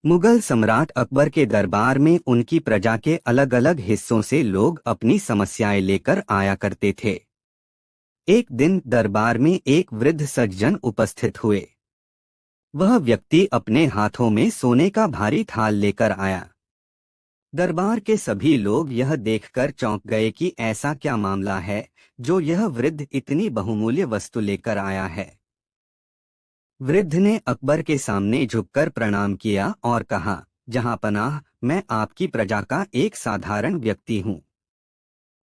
मुगल सम्राट अकबर के दरबार में उनकी प्रजा के अलग अलग हिस्सों से लोग अपनी समस्याएं लेकर आया करते थे। एक दिन दरबार में एक वृद्ध सज्जन उपस्थित हुए। वह व्यक्ति अपने हाथों में सोने का भारी थाल लेकर आया। दरबार के सभी लोग यह देखकर चौंक गए कि ऐसा क्या मामला है जो यह वृद्ध इतनी बहुमूल्य वस्तु लेकर आया है। वृद्ध ने अकबर के सामने झुककर प्रणाम किया और कहा, जहांपनाह, मैं आपकी प्रजा का एक साधारण व्यक्ति हूँ।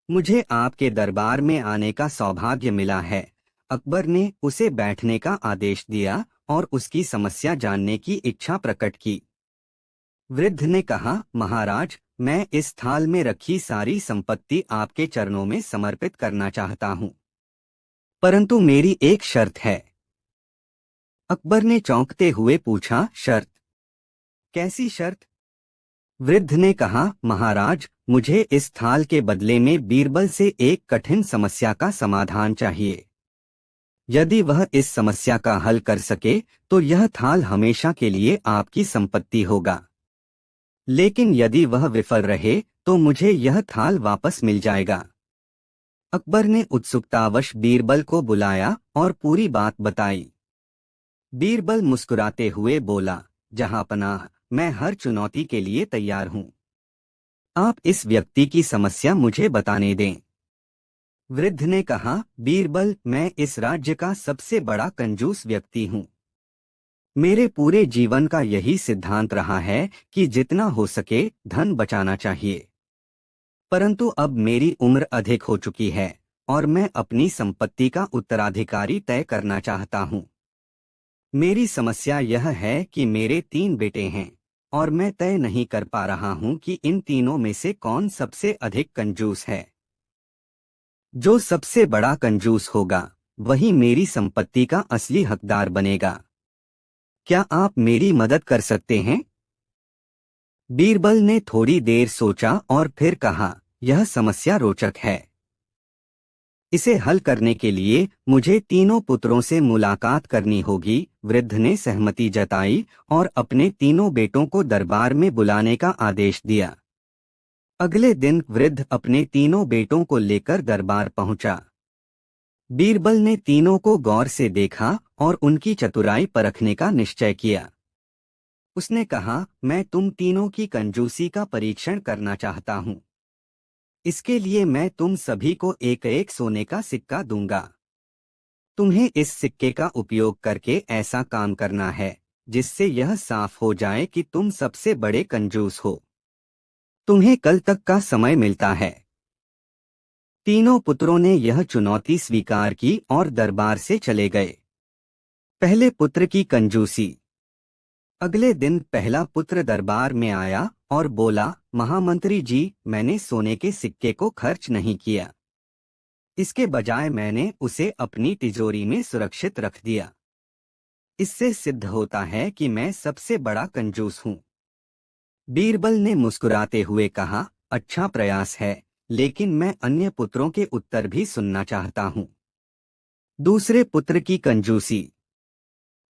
मुझे आपके दरबार में आने का सौभाग्य मिला है। अकबर ने उसे बैठने का आदेश दिया और उसकी समस्या जानने की इच्छा प्रकट की। वृद्ध ने कहा, महाराज, मैं इस थाल में रखी सारी संपत्ति आपके चरणों में समर्पित करना चाहता हूँ, परंतु मेरी एक शर्त है। अकबर ने चौंकते हुए पूछा, शर्त? कैसी शर्त? वृद्ध ने कहा, महाराज, मुझे इस थाल के बदले में बीरबल से एक कठिन समस्या का समाधान चाहिए। यदि वह इस समस्या का हल कर सके तो यह थाल हमेशा के लिए आपकी संपत्ति होगा, लेकिन यदि वह विफल रहे तो मुझे यह थाल वापस मिल जाएगा। अकबर ने उत्सुकतावश बीरबल को बुलाया और पूरी बात बताई। बीरबल मुस्कुराते हुए बोला, जहांपनाह, मैं हर चुनौती के लिए तैयार हूँ। आप इस व्यक्ति की समस्या मुझे बताने दें। वृद्ध ने कहा, बीरबल, मैं इस राज्य का सबसे बड़ा कंजूस व्यक्ति हूँ। मेरे पूरे जीवन का यही सिद्धांत रहा है कि जितना हो सके धन बचाना चाहिए, परंतु अब मेरी उम्र अधिक हो चुकी है और मैं अपनी संपत्ति का उत्तराधिकारी तय करना चाहता हूँ। मेरी समस्या यह है कि मेरे 3 बेटे हैं और मैं तय नहीं कर पा रहा हूँ कि इन तीनों में से कौन सबसे अधिक कंजूस है। जो सबसे बड़ा कंजूस होगा वही मेरी संपत्ति का असली हकदार बनेगा। क्या आप मेरी मदद कर सकते हैं? बीरबल ने थोड़ी देर सोचा और फिर कहा, यह समस्या रोचक है। इसे हल करने के लिए मुझे तीनों पुत्रों से मुलाकात करनी होगी। वृद्ध ने सहमति जताई और अपने तीनों बेटों को दरबार में बुलाने का आदेश दिया। अगले दिन वृद्ध अपने तीनों बेटों को लेकर दरबार पहुंचा। बीरबल ने तीनों को गौर से देखा और उनकी चतुराई परखने का निश्चय किया। उसने कहा, मैं तुम तीनों की कंजूसी का परीक्षण करना चाहता हूँ। इसके लिए मैं तुम सभी को एक एक सोने का सिक्का दूंगा। तुम्हें इस सिक्के का उपयोग करके ऐसा काम करना है जिससे यह साफ हो जाए कि तुम सबसे बड़े कंजूस हो। तुम्हें कल तक का समय मिलता है। तीनों पुत्रों ने यह चुनौती स्वीकार की और दरबार से चले गए। पहले पुत्र की कंजूसी। अगले दिन पहला पुत्र दरबार में आया और बोला, महामंत्री जी, मैंने सोने के सिक्के को खर्च नहीं किया। इसके बजाय मैंने उसे अपनी तिजोरी में सुरक्षित रख दिया। इससे सिद्ध होता है कि मैं सबसे बड़ा कंजूस हूँ। बीरबल ने मुस्कुराते हुए कहा, अच्छा प्रयास है, लेकिन मैं अन्य पुत्रों के उत्तर भी सुनना चाहता हूँ। दूसरे पुत्र की कंजूसी।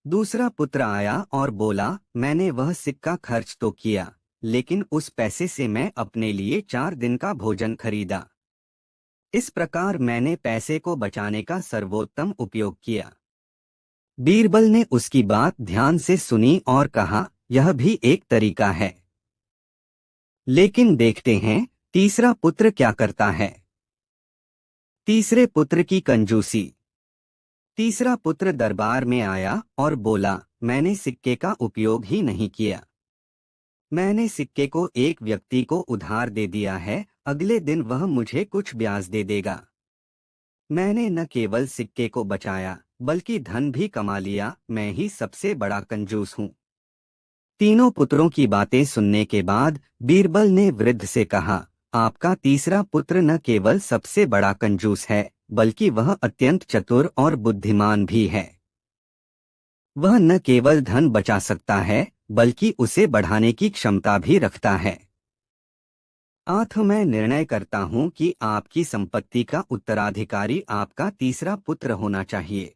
दूसरा पुत्र आया और बोला, मैंने वह सिक्का खर्च तो किया, लेकिन उस पैसे से मैं अपने लिए 4 दिन का भोजन खरीदा। इस प्रकार मैंने पैसे को बचाने का सर्वोत्तम उपयोग किया। बीरबल ने उसकी बात ध्यान से सुनी और कहा, यह भी एक तरीका है। लेकिन देखते हैं तीसरा पुत्र क्या करता है। तीसरे पुत्र की कंजूसी। तीसरा पुत्र दरबार में आया और बोला, मैंने सिक्के का उपयोग ही नहीं किया। मैंने सिक्के को एक व्यक्ति को उधार दे दिया है, अगले दिन वह मुझे कुछ ब्याज दे देगा। मैंने न केवल सिक्के को बचाया बल्कि धन भी कमा लिया। मैं ही सबसे बड़ा कंजूस हूँ। तीनों पुत्रों की बातें सुनने के बाद बीरबल ने वृद्ध से कहा, आपका तीसरा पुत्र न केवल सबसे बड़ा कंजूस है बल्कि वह अत्यंत चतुर और बुद्धिमान भी है। वह न केवल धन बचा सकता है बल्कि उसे बढ़ाने की क्षमता भी रखता है। अतः मैं निर्णय करता हूँ कि आपकी संपत्ति का उत्तराधिकारी आपका तीसरा पुत्र होना चाहिए।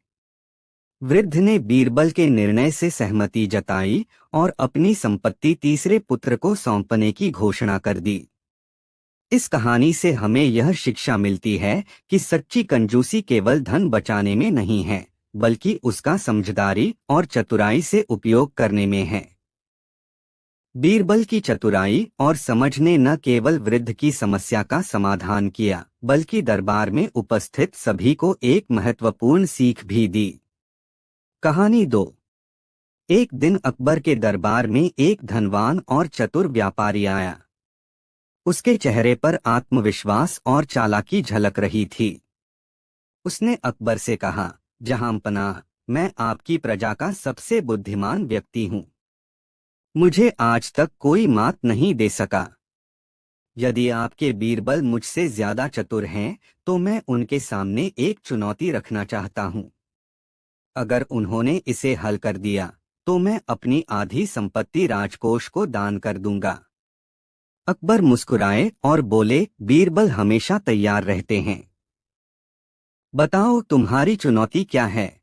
वृद्ध ने बीरबल के निर्णय से सहमति जताई और अपनी संपत्ति तीसरे पुत्र को सौंपने की घोषणा कर दी। इस कहानी से हमें यह शिक्षा मिलती है कि सच्ची कंजूसी केवल धन बचाने में नहीं है, बल्कि उसका समझदारी और चतुराई से उपयोग करने में है। बीरबल की चतुराई और समझ ने न केवल वृद्ध की समस्या का समाधान किया, बल्कि दरबार में उपस्थित सभी को एक महत्वपूर्ण सीख भी दी। कहानी 2। एक दिन अकबर के दरबार में एक धनवान और चतुर व्यापारी आया। उसके चेहरे पर आत्मविश्वास और चालाकी झलक रही थी। उसने अकबर से कहा, जहांपनाह, मैं आपकी प्रजा का सबसे बुद्धिमान व्यक्ति हूँ। मुझे आज तक कोई मात नहीं दे सका। यदि आपके बीरबल मुझसे ज्यादा चतुर हैं, तो मैं उनके सामने एक चुनौती रखना चाहता हूँ। अगर उन्होंने इसे हल कर दिया, तो मैं अपनी आधी संपत्ति राजकोष को दान कर दूंगा। अकबर मुस्कुराए और बोले, बीरबल हमेशा तैयार रहते हैं। बताओ तुम्हारी चुनौती क्या है?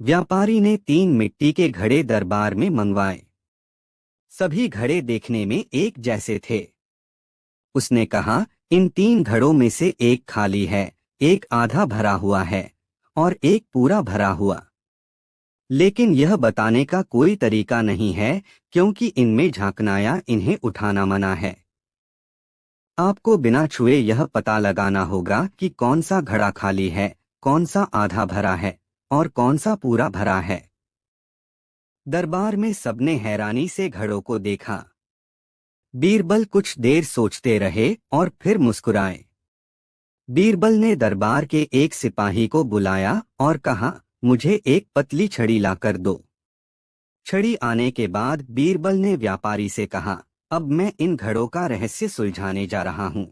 व्यापारी ने 3 मिट्टी के घड़े दरबार में मंगवाए। सभी घड़े देखने में एक जैसे थे। उसने कहा, इन 3 घड़ों में से एक खाली है, एक आधा भरा हुआ है और एक पूरा भरा हुआ। लेकिन यह बताने का कोई तरीका नहीं है, क्योंकि इनमें झांकना या इन्हें उठाना मना है। आपको बिना छुए यह पता लगाना होगा कि कौन सा घड़ा खाली है, कौन सा आधा भरा है और कौन सा पूरा भरा है। दरबार में सबने हैरानी से घड़ों को देखा। बीरबल कुछ देर सोचते रहे और फिर मुस्कुराए। बीरबल ने दरबार के एक सिपाही को बुलाया और कहा, मुझे एक पतली छड़ी लाकर दो। छड़ी आने के बाद बीरबल ने व्यापारी से कहा, अब मैं इन घड़ों का रहस्य सुलझाने जा रहा हूँ।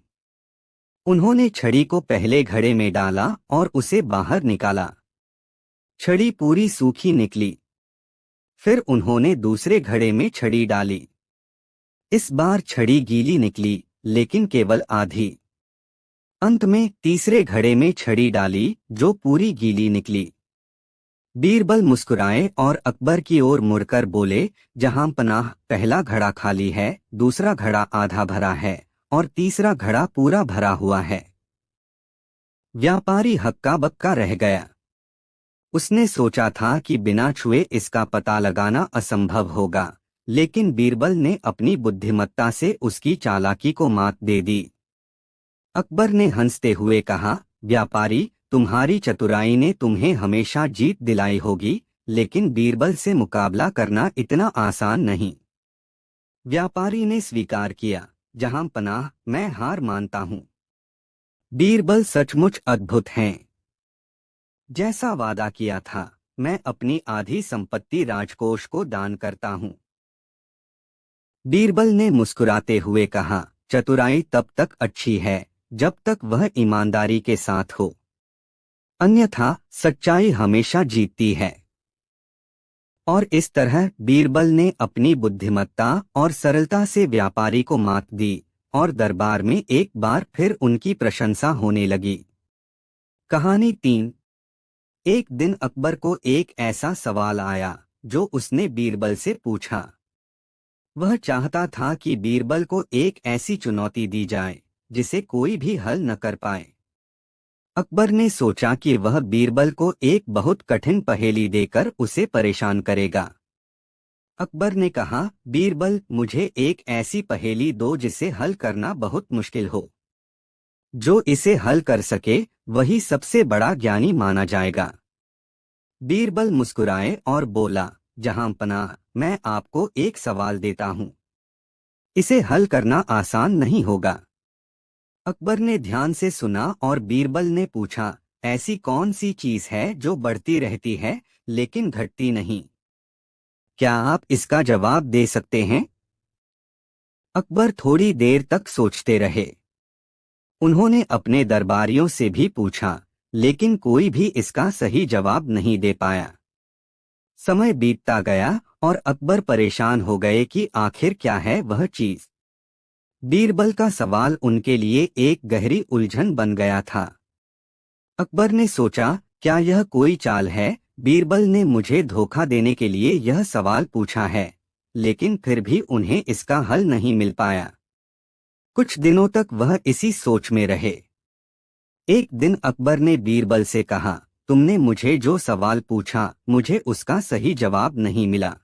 उन्होंने छड़ी को पहले घड़े में डाला और उसे बाहर निकाला। छड़ी पूरी सूखी निकली। फिर उन्होंने दूसरे घड़े में छड़ी डाली। इस बार छड़ी गीली निकली, लेकिन केवल आधी। अंत में तीसरे घड़े में छड़ी डाली, जो पूरी गीली निकली। बीरबल मुस्कुराए और अकबर की ओर मुड़कर बोले, जहांपनाह, पहला घड़ा खाली है, दूसरा घड़ा आधा भरा है और तीसरा घड़ा पूरा भरा हुआ है। व्यापारी हक्का बक्का रह गया। उसने सोचा था कि बिना छुए इसका पता लगाना असंभव होगा, लेकिन बीरबल ने अपनी बुद्धिमत्ता से उसकी चालाकी को मात दे दी। अकबर ने हंसते हुए कहा, व्यापारी, तुम्हारी चतुराई ने तुम्हें हमेशा जीत दिलाई होगी, लेकिन बीरबल से मुकाबला करना इतना आसान नहीं। व्यापारी ने स्वीकार किया, जहांपनाह, मैं हार मानता हूँ। बीरबल सचमुच अद्भुत हैं। जैसा वादा किया था, मैं अपनी आधी संपत्ति राजकोष को दान करता हूँ। बीरबल ने मुस्कुराते हुए कहा, चतुराई तब तक अच्छी है जब तक वह ईमानदारी के साथ हो, अन्यथा सच्चाई हमेशा जीतती है। और इस तरह बीरबल ने अपनी बुद्धिमत्ता और सरलता से व्यापारी को मात दी और दरबार में एक बार फिर उनकी प्रशंसा होने लगी। कहानी 3। एक दिन अकबर को एक ऐसा सवाल आया जो उसने बीरबल से पूछा। वह चाहता था कि बीरबल को एक ऐसी चुनौती दी जाए जिसे कोई भी हल न कर पाए। अकबर ने सोचा कि वह बीरबल को एक बहुत कठिन पहेली देकर उसे परेशान करेगा। अकबर ने कहा, बीरबल, मुझे एक ऐसी पहेली दो जिसे हल करना बहुत मुश्किल हो। जो इसे हल कर सके वही सबसे बड़ा ज्ञानी माना जाएगा। बीरबल मुस्कुराए और बोला, जहांपनाह, मैं आपको एक सवाल देता हूँ। इसे हल करना आसान नहीं होगा। अकबर ने ध्यान से सुना और बीरबल ने पूछा, ऐसी कौन सी चीज है जो बढ़ती रहती है लेकिन घटती नहीं? क्या आप इसका जवाब दे सकते हैं? अकबर थोड़ी देर तक सोचते रहे। उन्होंने अपने दरबारियों से भी पूछा, लेकिन कोई भी इसका सही जवाब नहीं दे पाया। समय बीतता गया और अकबर परेशान हो गए कि आखिर क्या है वह चीज। बीरबल का सवाल उनके लिए एक गहरी उलझन बन गया था। अकबर ने सोचा, क्या यह कोई चाल है बीरबल ने मुझे धोखा देने के लिए यह सवाल पूछा है, लेकिन फिर भी उन्हें इसका हल नहीं मिल पाया। कुछ दिनों तक वह इसी सोच में रहे। एक दिन अकबर ने बीरबल से कहा, तुमने मुझे जो सवाल पूछा, मुझे उसका सही जवाब नहीं मिला।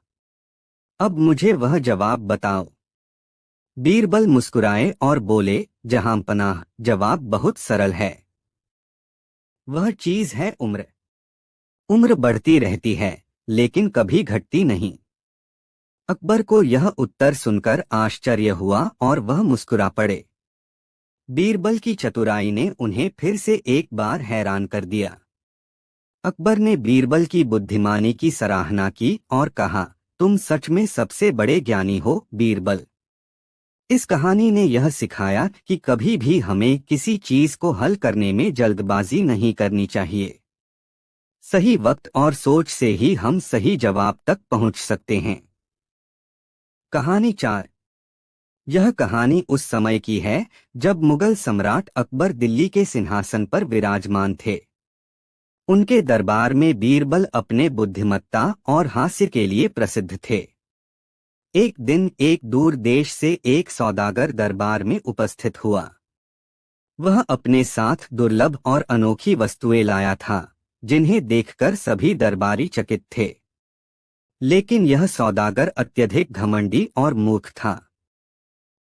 अब मुझे वह जवाब बताओ। बीरबल मुस्कुराए और बोले, जहांपनाह, जवाब बहुत सरल है। वह चीज है उम्र। उम्र बढ़ती रहती है, लेकिन कभी घटती नहीं। अकबर को यह उत्तर सुनकर आश्चर्य हुआ और वह मुस्कुरा पड़े। बीरबल की चतुराई ने उन्हें फिर से एक बार हैरान कर दिया। अकबर ने बीरबल की बुद्धिमानी की सराहना की और कहा, तुम सच में सबसे बड़े ज्ञानी हो, बीरबल। इस कहानी ने यह सिखाया कि कभी भी हमें किसी चीज को हल करने में जल्दबाजी नहीं करनी चाहिए। सही वक्त और सोच से ही हम सही जवाब तक पहुंच सकते हैं। कहानी 4। यह कहानी उस समय की है जब मुगल सम्राट अकबर दिल्ली के सिंहासन पर विराजमान थे। उनके दरबार में बीरबल अपने बुद्धिमत्ता और हास्य के लिए प्रसिद्ध थे। एक दिन एक दूर देश से एक सौदागर दरबार में उपस्थित हुआ। वह अपने साथ दुर्लभ और अनोखी वस्तुएं लाया था, जिन्हें देखकर सभी दरबारी चकित थे। लेकिन यह सौदागर अत्यधिक घमंडी और मूर्ख था।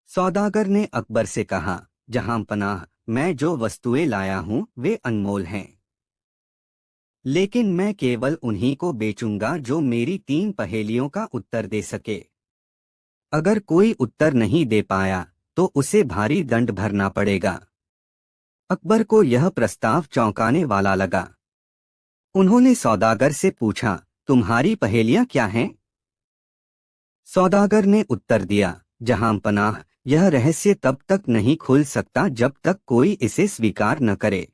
सौदागर ने अकबर से कहा, जहांपनाह, मैं जो वस्तुएं लाया हूं वे अनमोल हैं, लेकिन मैं केवल उन्हीं को बेचूंगा जो मेरी 3 पहेलियों का उत्तर दे सके। अगर कोई उत्तर नहीं दे पाया तो उसे भारी दंड भरना पड़ेगा। अकबर को यह प्रस्ताव चौंकाने वाला लगा। उन्होंने सौदागर से पूछा, तुम्हारी पहेलियां क्या हैं? सौदागर ने उत्तर दिया, जहांपनाह, यह रहस्य तब तक नहीं खुल सकता जब तक कोई इसे स्वीकार न करे।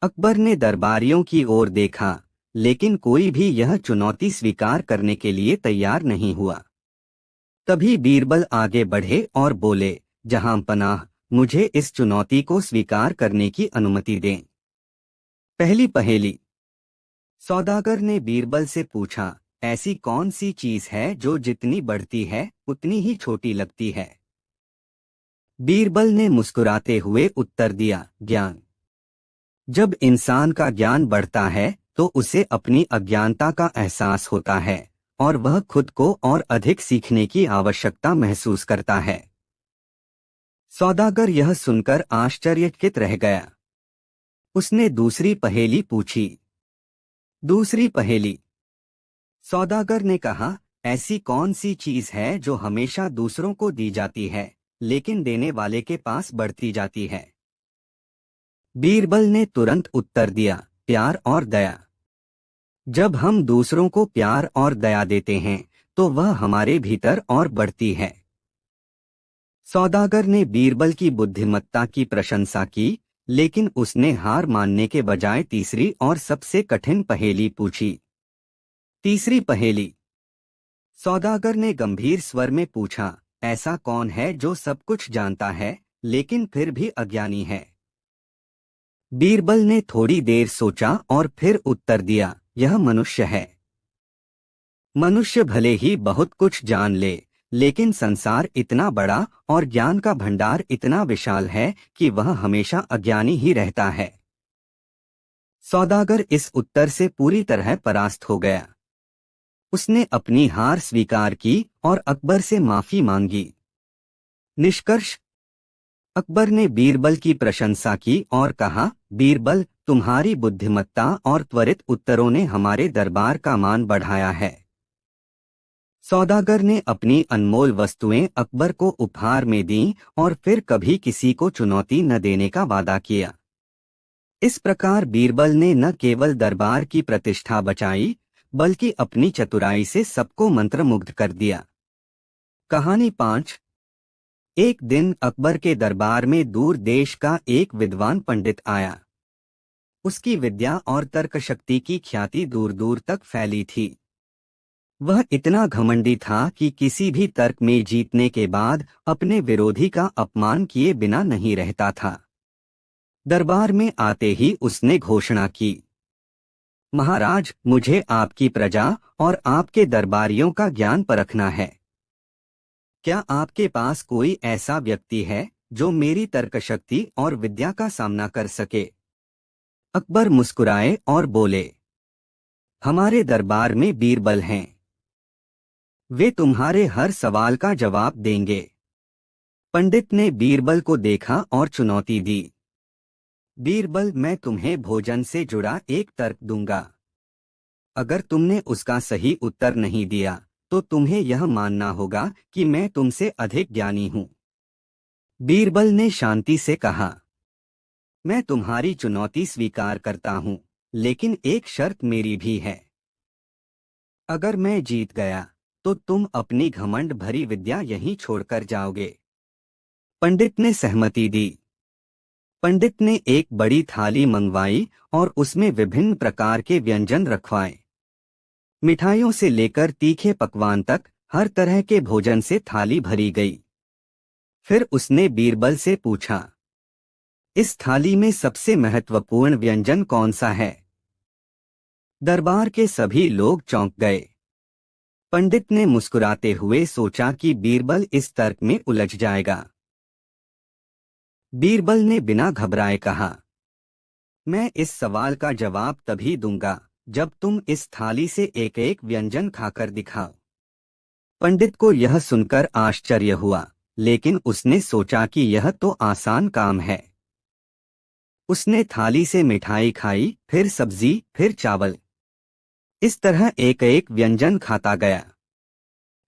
अकबर ने दरबारियों की ओर देखा, लेकिन कोई भी यह चुनौती स्वीकार करने के लिए तैयार नहीं हुआ। तभी बीरबल आगे बढ़े और बोले, जहांपनाह, मुझे इस चुनौती को स्वीकार करने की अनुमति दें। पहली पहेली। सौदागर ने बीरबल से पूछा, ऐसी कौन सी चीज है जो जितनी बढ़ती है उतनी ही छोटी लगती है? बीरबल ने मुस्कुराते हुए उत्तर दिया, ज्ञान। जब इंसान का ज्ञान बढ़ता है तो उसे अपनी अज्ञानता का एहसास होता है और वह खुद को और अधिक सीखने की आवश्यकता महसूस करता है। सौदागर यह सुनकर आश्चर्यचकित रह गया। उसने दूसरी पहेली पूछी। दूसरी पहेली। सौदागर ने कहा, ऐसी कौन सी चीज है जो हमेशा दूसरों को दी जाती है लेकिन देने वाले के पास बढ़ती जाती है? बीरबल ने तुरंत उत्तर दिया, प्यार और दया। जब हम दूसरों को प्यार और दया देते हैं तो वह हमारे भीतर और बढ़ती है। सौदागर ने बीरबल की बुद्धिमत्ता की प्रशंसा की, लेकिन उसने हार मानने के बजाय तीसरी और सबसे कठिन पहेली पूछी। तीसरी पहेली। सौदागर ने गंभीर स्वर में पूछा, ऐसा कौन है जो सब कुछ जानता है लेकिन फिर भी अज्ञानी है? बीरबल ने थोड़ी देर सोचा और फिर उत्तर दिया, यह मनुष्य है। मनुष्य भले ही बहुत कुछ जान ले, लेकिन संसार इतना बड़ा और ज्ञान का भंडार इतना विशाल है कि वह हमेशा अज्ञानी ही रहता है। सौदागर इस उत्तर से पूरी तरह परास्त हो गया। उसने अपनी हार स्वीकार की और अकबर से माफी मांगी। निष्कर्ष। अकबर ने बीरबल की प्रशंसा की और कहा, बीरबल, तुम्हारी बुद्धिमत्ता और त्वरित उत्तरों ने हमारे दरबार का मान बढ़ाया है। सौदागर ने अपनी अनमोल वस्तुएं अकबर को उपहार में दीं और फिर कभी किसी को चुनौती न देने का वादा किया। इस प्रकार बीरबल ने न केवल दरबार की प्रतिष्ठा बचाई, बल्कि अपनी चतुराई से सबको मंत्रमुग्ध कर दिया। कहानी 5। एक दिन अकबर के दरबार में दूर देश का एक विद्वान पंडित आया। उसकी विद्या और तर्कशक्ति की ख्याति दूर दूर तक फैली थी। वह इतना घमंडी था कि किसी भी तर्क में जीतने के बाद अपने विरोधी का अपमान किए बिना नहीं रहता था। दरबार में आते ही उसने घोषणा की, महाराज, मुझे आपकी प्रजा और आपके दरबारियों का ज्ञान परखना है। क्या आपके पास कोई ऐसा व्यक्ति है जो मेरी तर्कशक्ति और विद्या का सामना कर सके? अकबर मुस्कुराए और बोले, हमारे दरबार में बीरबल हैं। वे तुम्हारे हर सवाल का जवाब देंगे। पंडित ने बीरबल को देखा और चुनौती दी। बीरबल, मैं तुम्हें भोजन से जुड़ा एक तर्क दूंगा। अगर तुमने उसका सही उत्तर नहीं दिया तो तुम्हें यह मानना होगा कि मैं तुमसे अधिक ज्ञानी हूं। बीरबल ने शांति से कहा, मैं तुम्हारी चुनौती स्वीकार करता हूं, लेकिन एक शर्त मेरी भी है। अगर मैं जीत गया तो तुम अपनी घमंड भरी विद्या यहीं छोड़कर जाओगे। पंडित ने सहमति दी। पंडित ने एक बड़ी थाली मंगवाई और उसमें विभिन्न प्रकार के व्यंजन रखवाए। मिठाइयों से लेकर तीखे पकवान तक हर तरह के भोजन से थाली भरी गई। फिर उसने बीरबल से पूछा, इस थाली में सबसे महत्वपूर्ण व्यंजन कौन सा है? दरबार के सभी लोग चौंक गए। पंडित ने मुस्कुराते हुए सोचा कि बीरबल इस तर्क में उलझ जाएगा। बीरबल ने बिना घबराए कहा, मैं इस सवाल का जवाब तभी दूंगा जब तुम इस थाली से एक एक व्यंजन खाकर दिखाओ। पंडित को यह सुनकर आश्चर्य हुआ, लेकिन उसने सोचा कि यह तो आसान काम है। उसने थाली से मिठाई खाई, फिर सब्जी, फिर चावल। इस तरह एक एक व्यंजन खाता गया।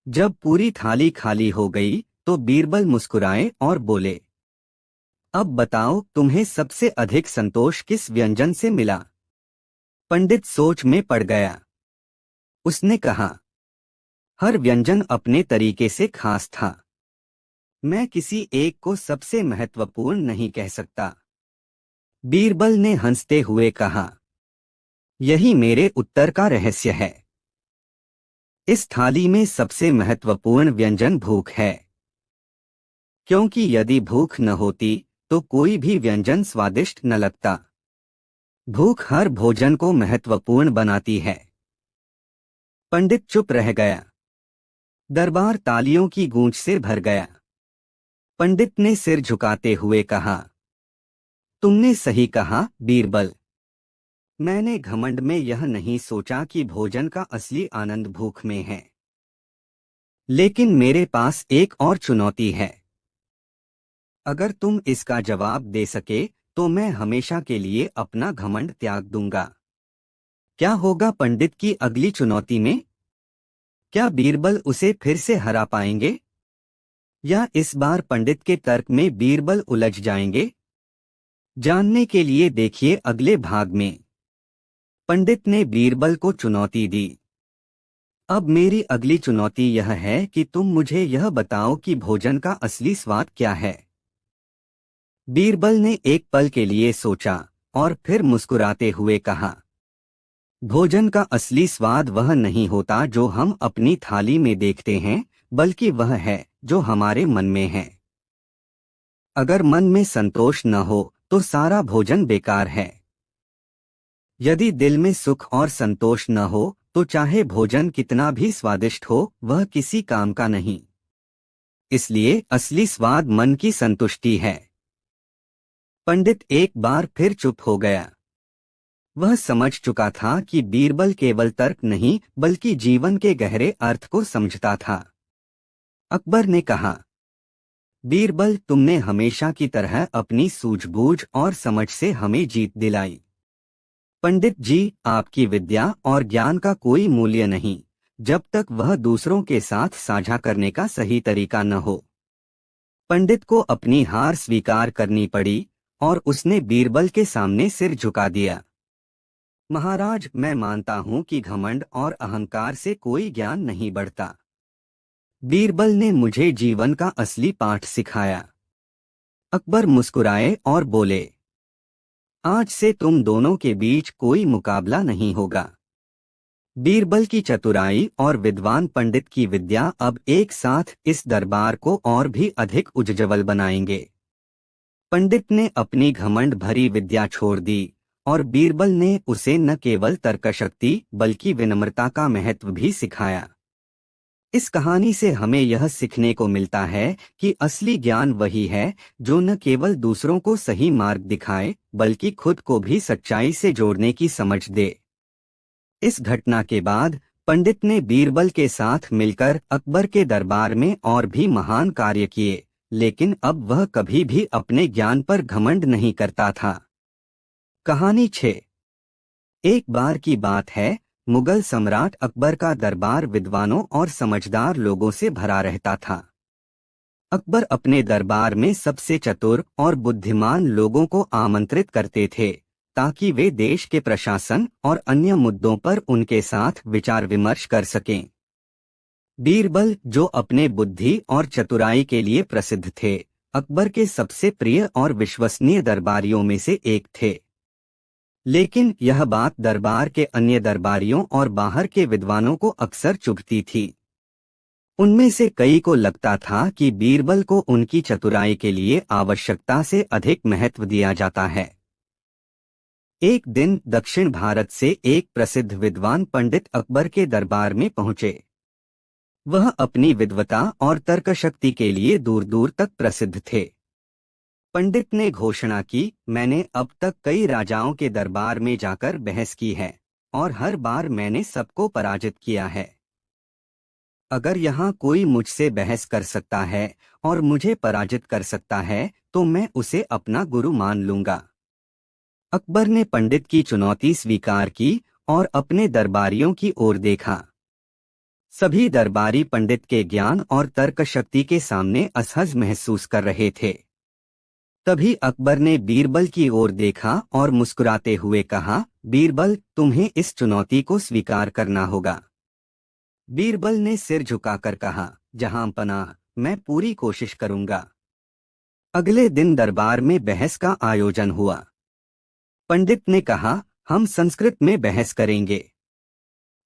जब पूरी थाली खाली हो गई तो बीरबल मुस्कुराए और बोले, अब बताओ, तुम्हें सबसे अधिक संतोष किस व्यंजन से मिला? पंडित सोच में पड़ गया। उसने कहा, हर व्यंजन अपने तरीके से खास था। मैं किसी एक को सबसे महत्वपूर्ण नहीं कह सकता। बीरबल ने हंसते हुए कहा, यही मेरे उत्तर का रहस्य है। इस थाली में सबसे महत्वपूर्ण व्यंजन भूख है, क्योंकि यदि भूख न होती तो कोई भी व्यंजन स्वादिष्ट न लगता। भूख हर भोजन को महत्वपूर्ण बनाती है। पंडित चुप रह गया। दरबार तालियों की गूंज से भर गया। पंडित ने सिर झुकाते हुए कहा, तुमने सही कहा बीरबल। मैंने घमंड में यह नहीं सोचा कि भोजन का असली आनंद भूख में है। लेकिन मेरे पास एक और चुनौती है। अगर तुम इसका जवाब दे सके तो मैं हमेशा के लिए अपना घमंड त्याग दूंगा। क्या होगा पंडित की अगली चुनौती में? क्या बीरबल उसे फिर से हरा पाएंगे, या इस बार पंडित के तर्क में बीरबल उलझ जाएंगे? जानने के लिए देखिए अगले भाग में। पंडित ने बीरबल को चुनौती दी। अब मेरी अगली चुनौती यह है कि तुम मुझे यह बताओ कि भोजन का असली स्वाद क्या है। बीरबल ने एक पल के लिए सोचा और फिर मुस्कुराते हुए कहा, भोजन का असली स्वाद वह नहीं होता जो हम अपनी थाली में देखते हैं, बल्कि वह है जो हमारे मन में है। अगर मन में संतोष न हो तो सारा भोजन बेकार है। यदि दिल में सुख और संतोष न हो तो चाहे भोजन कितना भी स्वादिष्ट हो, वह किसी काम का नहीं। इसलिए असली स्वाद मन की संतुष्टि है। पंडित एक बार फिर चुप हो गया। वह समझ चुका था कि बीरबल केवल तर्क नहीं बल्कि जीवन के गहरे अर्थ को समझता था। अकबर ने कहा, बीरबल, तुमने हमेशा की तरह अपनी सूझबूझ और समझ से हमें जीत दिलाई। पंडित जी, आपकी विद्या और ज्ञान का कोई मूल्य नहीं जब तक वह दूसरों के साथ साझा करने का सही तरीका न हो। पंडित को अपनी हार स्वीकार करनी पड़ी और उसने बीरबल के सामने सिर झुका दिया। महाराज, मैं मानता हूं कि घमंड और अहंकार से कोई ज्ञान नहीं बढ़ता। बीरबल ने मुझे जीवन का असली पाठ सिखाया। अकबर मुस्कुराए और बोले, आज से तुम दोनों के बीच कोई मुकाबला नहीं होगा। बीरबल की चतुराई और विद्वान पंडित की विद्या अब एक साथ इस दरबार को और भी अधिक उज्ज्वल बनाएंगे। पंडित ने अपनी घमंड भरी विद्या छोड़ दी और बीरबल ने उसे न केवल तर्कशक्ति बल्कि विनम्रता का महत्व भी सिखाया। इस कहानी से हमें यह सीखने को मिलता है कि असली ज्ञान वही है जो न केवल दूसरों को सही मार्ग दिखाए बल्कि खुद को भी सच्चाई से जोड़ने की समझ दे। इस घटना के बाद पंडित ने बीरबल के साथ मिलकर अकबर के दरबार में और भी महान कार्य किए, लेकिन अब वह कभी भी अपने ज्ञान पर घमंड नहीं करता था। कहानी 6। एक बार की बात है, मुगल सम्राट अकबर का दरबार विद्वानों और समझदार लोगों से भरा रहता था। अकबर अपने दरबार में सबसे चतुर और बुद्धिमान लोगों को आमंत्रित करते थे ताकि वे देश के प्रशासन और अन्य मुद्दों पर उनके साथ विचार विमर्श कर सकें। बीरबल, जो अपने बुद्धि और चतुराई के लिए प्रसिद्ध थे, अकबर के सबसे प्रिय और विश्वसनीय दरबारियों में से एक थे। लेकिन यह बात दरबार के अन्य दरबारियों और बाहर के विद्वानों को अक्सर चुभती थी। उनमें से कई को लगता था कि बीरबल को उनकी चतुराई के लिए आवश्यकता से अधिक महत्व दिया जाता है। एक दिन दक्षिण भारत से एक प्रसिद्ध विद्वान पंडित अकबर के दरबार में पहुंचे। वह अपनी विद्वता और तर्कशक्ति के लिए दूर दूर तक प्रसिद्ध थे। पंडित ने घोषणा की, मैंने अब तक कई राजाओं के दरबार में जाकर बहस की है और हर बार मैंने सबको पराजित किया है। अगर यहाँ कोई मुझसे बहस कर सकता है और मुझे पराजित कर सकता है तो मैं उसे अपना गुरु मान लूंगा। अकबर ने पंडित की चुनौती स्वीकार की और अपने दरबारियों की ओर देखा। सभी दरबारी पंडित के ज्ञान और तर्क शक्ति के सामने असहज महसूस कर रहे थे। तभी अकबर ने बीरबल की ओर देखा और मुस्कुराते हुए कहा, बीरबल, तुम्हें इस चुनौती को स्वीकार करना होगा। बीरबल ने सिर झुकाकर कहा, जहां पनाह, मैं पूरी कोशिश करूंगा। अगले दिन दरबार में बहस का आयोजन हुआ। पंडित ने कहा, हम संस्कृत में बहस करेंगे।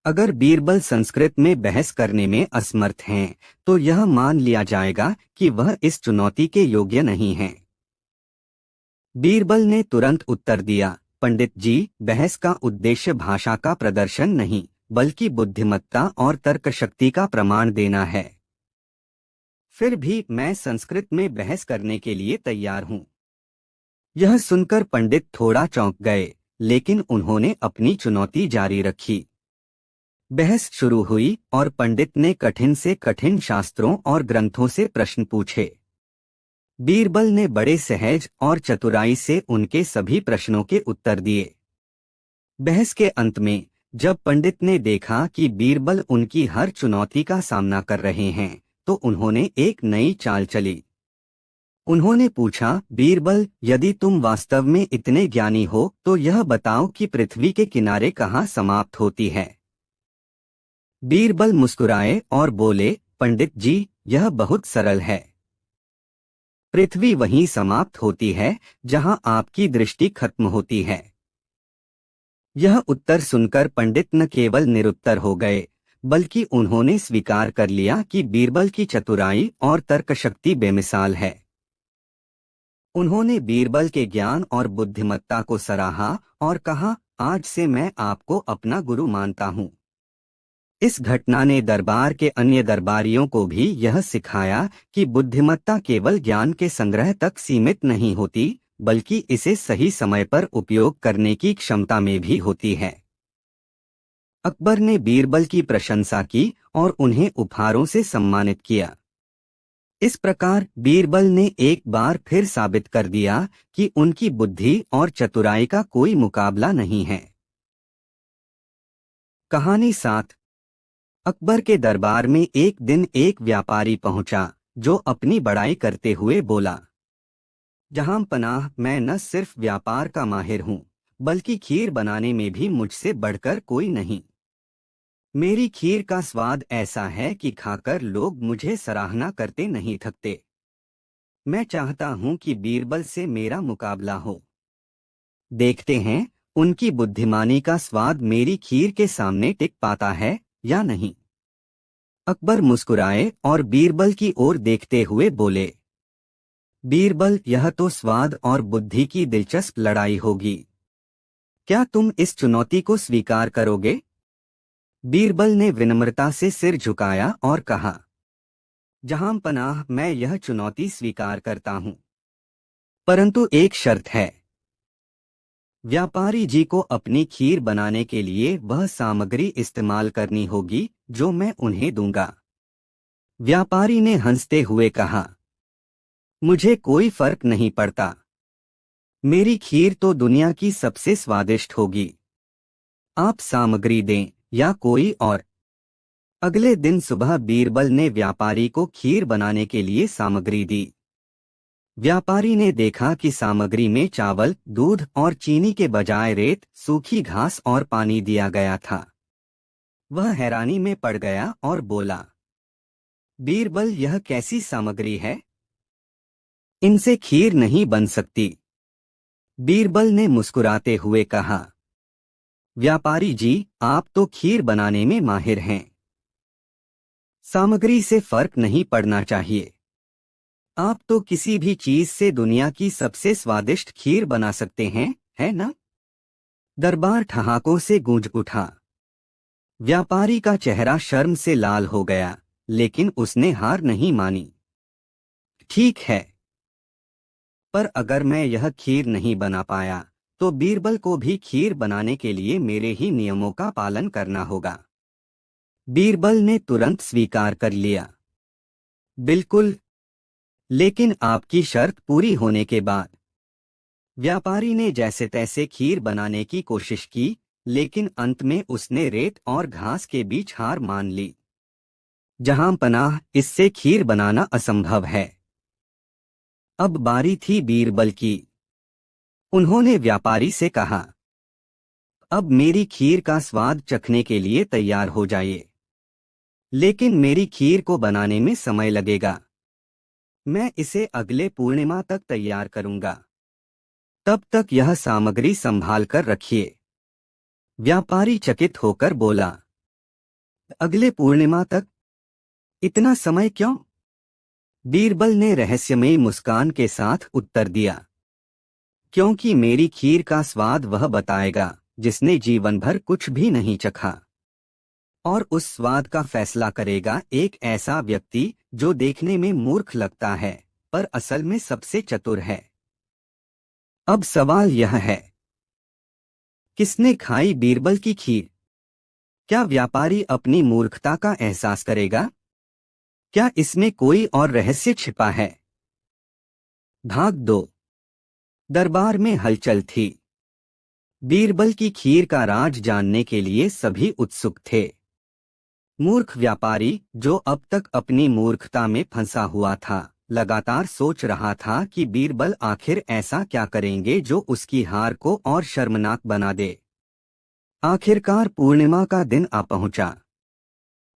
अगर बीरबल संस्कृत में बहस करने में असमर्थ हैं, तो यह मान लिया जाएगा कि वह इस चुनौती के योग्य नहीं हैं। बीरबल ने तुरंत उत्तर दिया, पंडित जी, बहस का उद्देश्य भाषा का प्रदर्शन नहीं बल्कि बुद्धिमत्ता और तर्क शक्ति का प्रमाण देना है। फिर भी मैं संस्कृत में बहस करने के लिए तैयार हूं। यह सुनकर पंडित थोड़ा चौंक गए, लेकिन उन्होंने अपनी चुनौती जारी रखी। बहस शुरू हुई और पंडित ने कठिन से कठिन शास्त्रों और ग्रंथों से प्रश्न पूछे। बीरबल ने बड़े सहज और चतुराई से उनके सभी प्रश्नों के उत्तर दिए। बहस के अंत में जब पंडित ने देखा कि बीरबल उनकी हर चुनौती का सामना कर रहे हैं, तो उन्होंने एक नई चाल चली। उन्होंने पूछा, बीरबल, यदि तुम वास्तव में इतने ज्ञानी हो तो यह बताओ कि पृथ्वी के किनारे कहाँ समाप्त होती है। बीरबल मुस्कुराए और बोले, पंडित जी, यह बहुत सरल है। पृथ्वी वहीं समाप्त होती है जहां आपकी दृष्टि खत्म होती है। यह उत्तर सुनकर पंडित न केवल निरुत्तर हो गए, बल्कि उन्होंने स्वीकार कर लिया कि बीरबल की चतुराई और तर्कशक्ति बेमिसाल है। उन्होंने बीरबल के ज्ञान और बुद्धिमत्ता को सराहा और कहा, आज से मैं आपको अपना गुरु मानता हूँ। इस घटना ने दरबार के अन्य दरबारियों को भी यह सिखाया कि बुद्धिमत्ता केवल ज्ञान के संग्रह तक सीमित नहीं होती, बल्कि इसे सही समय पर उपयोग करने की क्षमता में भी होती है। अकबर ने बीरबल की प्रशंसा की और उन्हें उपहारों से सम्मानित किया। इस प्रकार बीरबल ने एक बार फिर साबित कर दिया कि उनकी बुद्धि और चतुराई का कोई मुकाबला नहीं है। कहानी 7। अकबर के दरबार में एक दिन एक व्यापारी पहुंचा जो अपनी बड़ाई करते हुए बोला, जहां पनाह, मैं न सिर्फ व्यापार का माहिर हूं, बल्कि खीर बनाने में भी मुझसे बढ़कर कोई नहीं। मेरी खीर का स्वाद ऐसा है कि खाकर लोग मुझे सराहना करते नहीं थकते। मैं चाहता हूं कि बीरबल से मेरा मुकाबला हो। देखते हैं उनकी बुद्धिमानी का स्वाद मेरी खीर के सामने टिक पाता है या नहीं। अकबर मुस्कुराए और बीरबल की ओर देखते हुए बोले, बीरबल, यह तो स्वाद और बुद्धि की दिलचस्प लड़ाई होगी। क्या तुम इस चुनौती को स्वीकार करोगे? बीरबल ने विनम्रता से सिर झुकाया और कहा, जहां पनाह, मैं यह चुनौती स्वीकार करता हूँ, परंतु एक शर्त है। व्यापारी जी को अपनी खीर बनाने के लिए वह सामग्री इस्तेमाल करनी होगी जो मैं उन्हें दूंगा। व्यापारी ने हंसते हुए कहा, मुझे कोई फर्क नहीं पड़ता। मेरी खीर तो दुनिया की सबसे स्वादिष्ट होगी। आप सामग्री दें या कोई और। अगले दिन सुबह बीरबल ने व्यापारी को खीर बनाने के लिए सामग्री दी। व्यापारी ने देखा कि सामग्री में चावल, दूध और चीनी के बजाय रेत, सूखी घास और पानी दिया गया था। वह हैरानी में पड़ गया और बोला, बीरबल, यह कैसी सामग्री है? इनसे खीर नहीं बन सकती। बीरबल ने मुस्कुराते हुए कहा, व्यापारी जी, आप तो खीर बनाने में माहिर हैं। सामग्री से फर्क नहीं पड़ना चाहिए। आप तो किसी भी चीज से दुनिया की सबसे स्वादिष्ट खीर बना सकते हैं, है ना? दरबार ठहाकों से गूंज उठा। व्यापारी का चेहरा शर्म से लाल हो गया, लेकिन उसने हार नहीं मानी। ठीक है, पर अगर मैं यह खीर नहीं बना पाया तो बीरबल को भी खीर बनाने के लिए मेरे ही नियमों का पालन करना होगा। बीरबल ने तुरंत स्वीकार कर लिया। बिल्कुल, लेकिन आपकी शर्त पूरी होने के बाद। व्यापारी ने जैसे तैसे खीर बनाने की कोशिश की, लेकिन अंत में उसने रेत और घास के बीच हार मान ली। जहां पनाह, इससे खीर बनाना असंभव है। अब बारी थी बीरबल की। उन्होंने व्यापारी से कहा, अब मेरी खीर का स्वाद चखने के लिए तैयार हो जाइए। लेकिन मेरी खीर को बनाने में समय लगेगा। मैं इसे अगले पूर्णिमा तक तैयार करूंगा। तब तक यह सामग्री संभाल कर रखिए। व्यापारी चकित होकर बोला, अगले पूर्णिमा तक? इतना समय क्यों? बीरबल ने रहस्यमयी मुस्कान के साथ उत्तर दिया, क्योंकि मेरी खीर का स्वाद वह बताएगा जिसने जीवन भर कुछ भी नहीं चखा। और उस स्वाद का फैसला करेगा एक ऐसा व्यक्ति जो देखने में मूर्ख लगता है पर असल में सबसे चतुर है। अब सवाल यह है, किसने खाई बीरबल की खीर? क्या व्यापारी अपनी मूर्खता का एहसास करेगा? क्या इसमें कोई और रहस्य छिपा है? भाग 2। दरबार में हलचल थी। बीरबल की खीर का राज जानने के लिए सभी उत्सुक थे। मूर्ख व्यापारी, जो अब तक अपनी मूर्खता में फंसा हुआ था, लगातार सोच रहा था कि बीरबल आखिर ऐसा क्या करेंगे जो उसकी हार को और शर्मनाक बना दे। आखिरकार पूर्णिमा का दिन आ पहुंचा।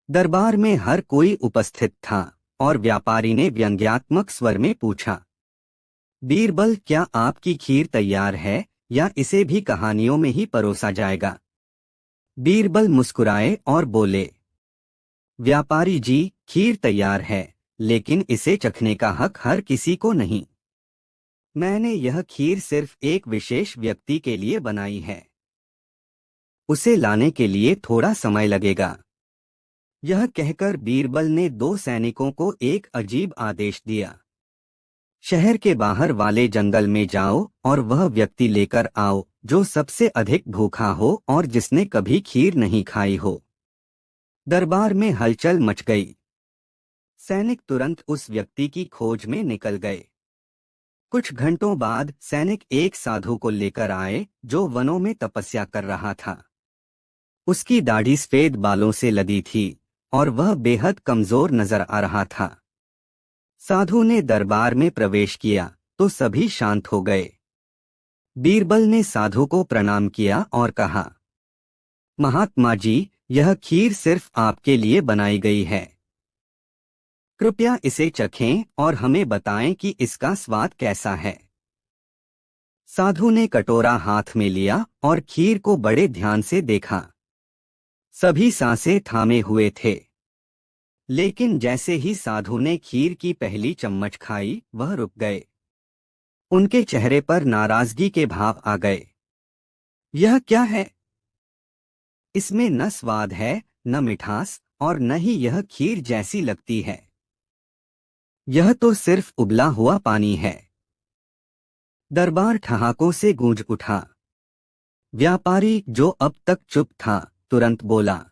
दरबार में हर कोई उपस्थित था और व्यापारी ने व्यंग्यात्मक स्वर में पूछा, बीरबल, क्या आपकी खीर तैयार है या इसे भी कहानियों में ही परोसा जाएगा? बीरबल मुस्कुराए और बोले, व्यापारी जी, खीर तैयार है, लेकिन इसे चखने का हक हर किसी को नहीं। मैंने यह खीर सिर्फ एक विशेष व्यक्ति के लिए बनाई है। उसे लाने के लिए थोड़ा समय लगेगा। यह कहकर बीरबल ने 2 सैनिकों को एक अजीब आदेश दिया, शहर के बाहर वाले जंगल में जाओ और वह व्यक्ति लेकर आओ जो सबसे अधिक भूखा हो और जिसने कभी खीर नहीं खाई हो। दरबार में हलचल मच गई। सैनिक तुरंत उस व्यक्ति की खोज में निकल गए। कुछ घंटों बाद सैनिक एक साधु को लेकर आए जो वनों में तपस्या कर रहा था। उसकी दाढ़ी सफेद बालों से लदी थी और वह बेहद कमजोर नजर आ रहा था। साधु ने दरबार में प्रवेश किया तो सभी शांत हो गए। बीरबल ने साधु को प्रणाम किया और कहा, महात्मा जी, यह खीर सिर्फ आपके लिए बनाई गई है। कृपया इसे चखें और हमें बताएं कि इसका स्वाद कैसा है। साधु ने कटोरा हाथ में लिया और खीर को बड़े ध्यान से देखा। सभी सांसें थामे हुए थे। लेकिन जैसे ही साधु ने खीर की पहली चम्मच खाई, वह रुक गए। उनके चेहरे पर नाराजगी के भाव आ गए। यह क्या है? इसमें न स्वाद है, न मिठास, और न ही यह खीर जैसी लगती है। यह तो सिर्फ उबला हुआ पानी है। दरबार ठहाकों से गूंज उठा। व्यापारी, जो अब तक चुप था, तुरंत बोला,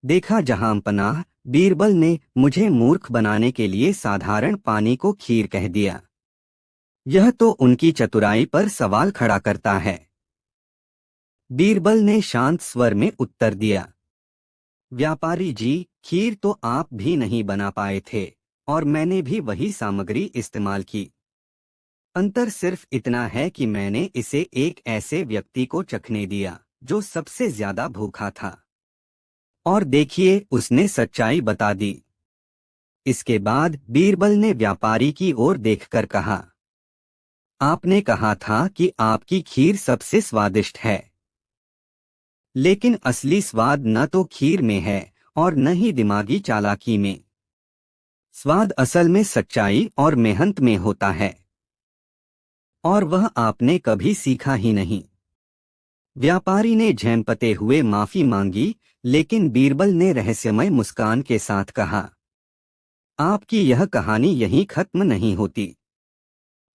देखा जहांपनाह, बीरबल ने मुझे मूर्ख बनाने के लिए साधारण पानी को खीर कह दिया। यह तो उनकी चतुराई पर सवाल खड़ा करता है। बीरबल ने शांत स्वर में उत्तर दिया, व्यापारी जी, खीर तो आप भी नहीं बना पाए थे, और मैंने भी वही सामग्री इस्तेमाल की। अंतर सिर्फ इतना है कि मैंने इसे एक ऐसे व्यक्ति को चखने दिया जो सबसे ज्यादा भूखा था। और देखिए, उसने सच्चाई बता दी। इसके बाद बीरबल ने व्यापारी की ओर देखकर कहा, आपने कहा था कि आपकी खीर सबसे स्वादिष्ट है। लेकिन असली स्वाद न तो खीर में है और न ही दिमागी चालाकी में। स्वाद असल में सच्चाई और मेहनत में होता है। और वह आपने कभी सीखा ही नहीं। व्यापारी ने झेंपते हुए माफी मांगी, लेकिन बीरबल ने रहस्यमय मुस्कान के साथ कहा, आपकी यह कहानी यहीं खत्म नहीं होती।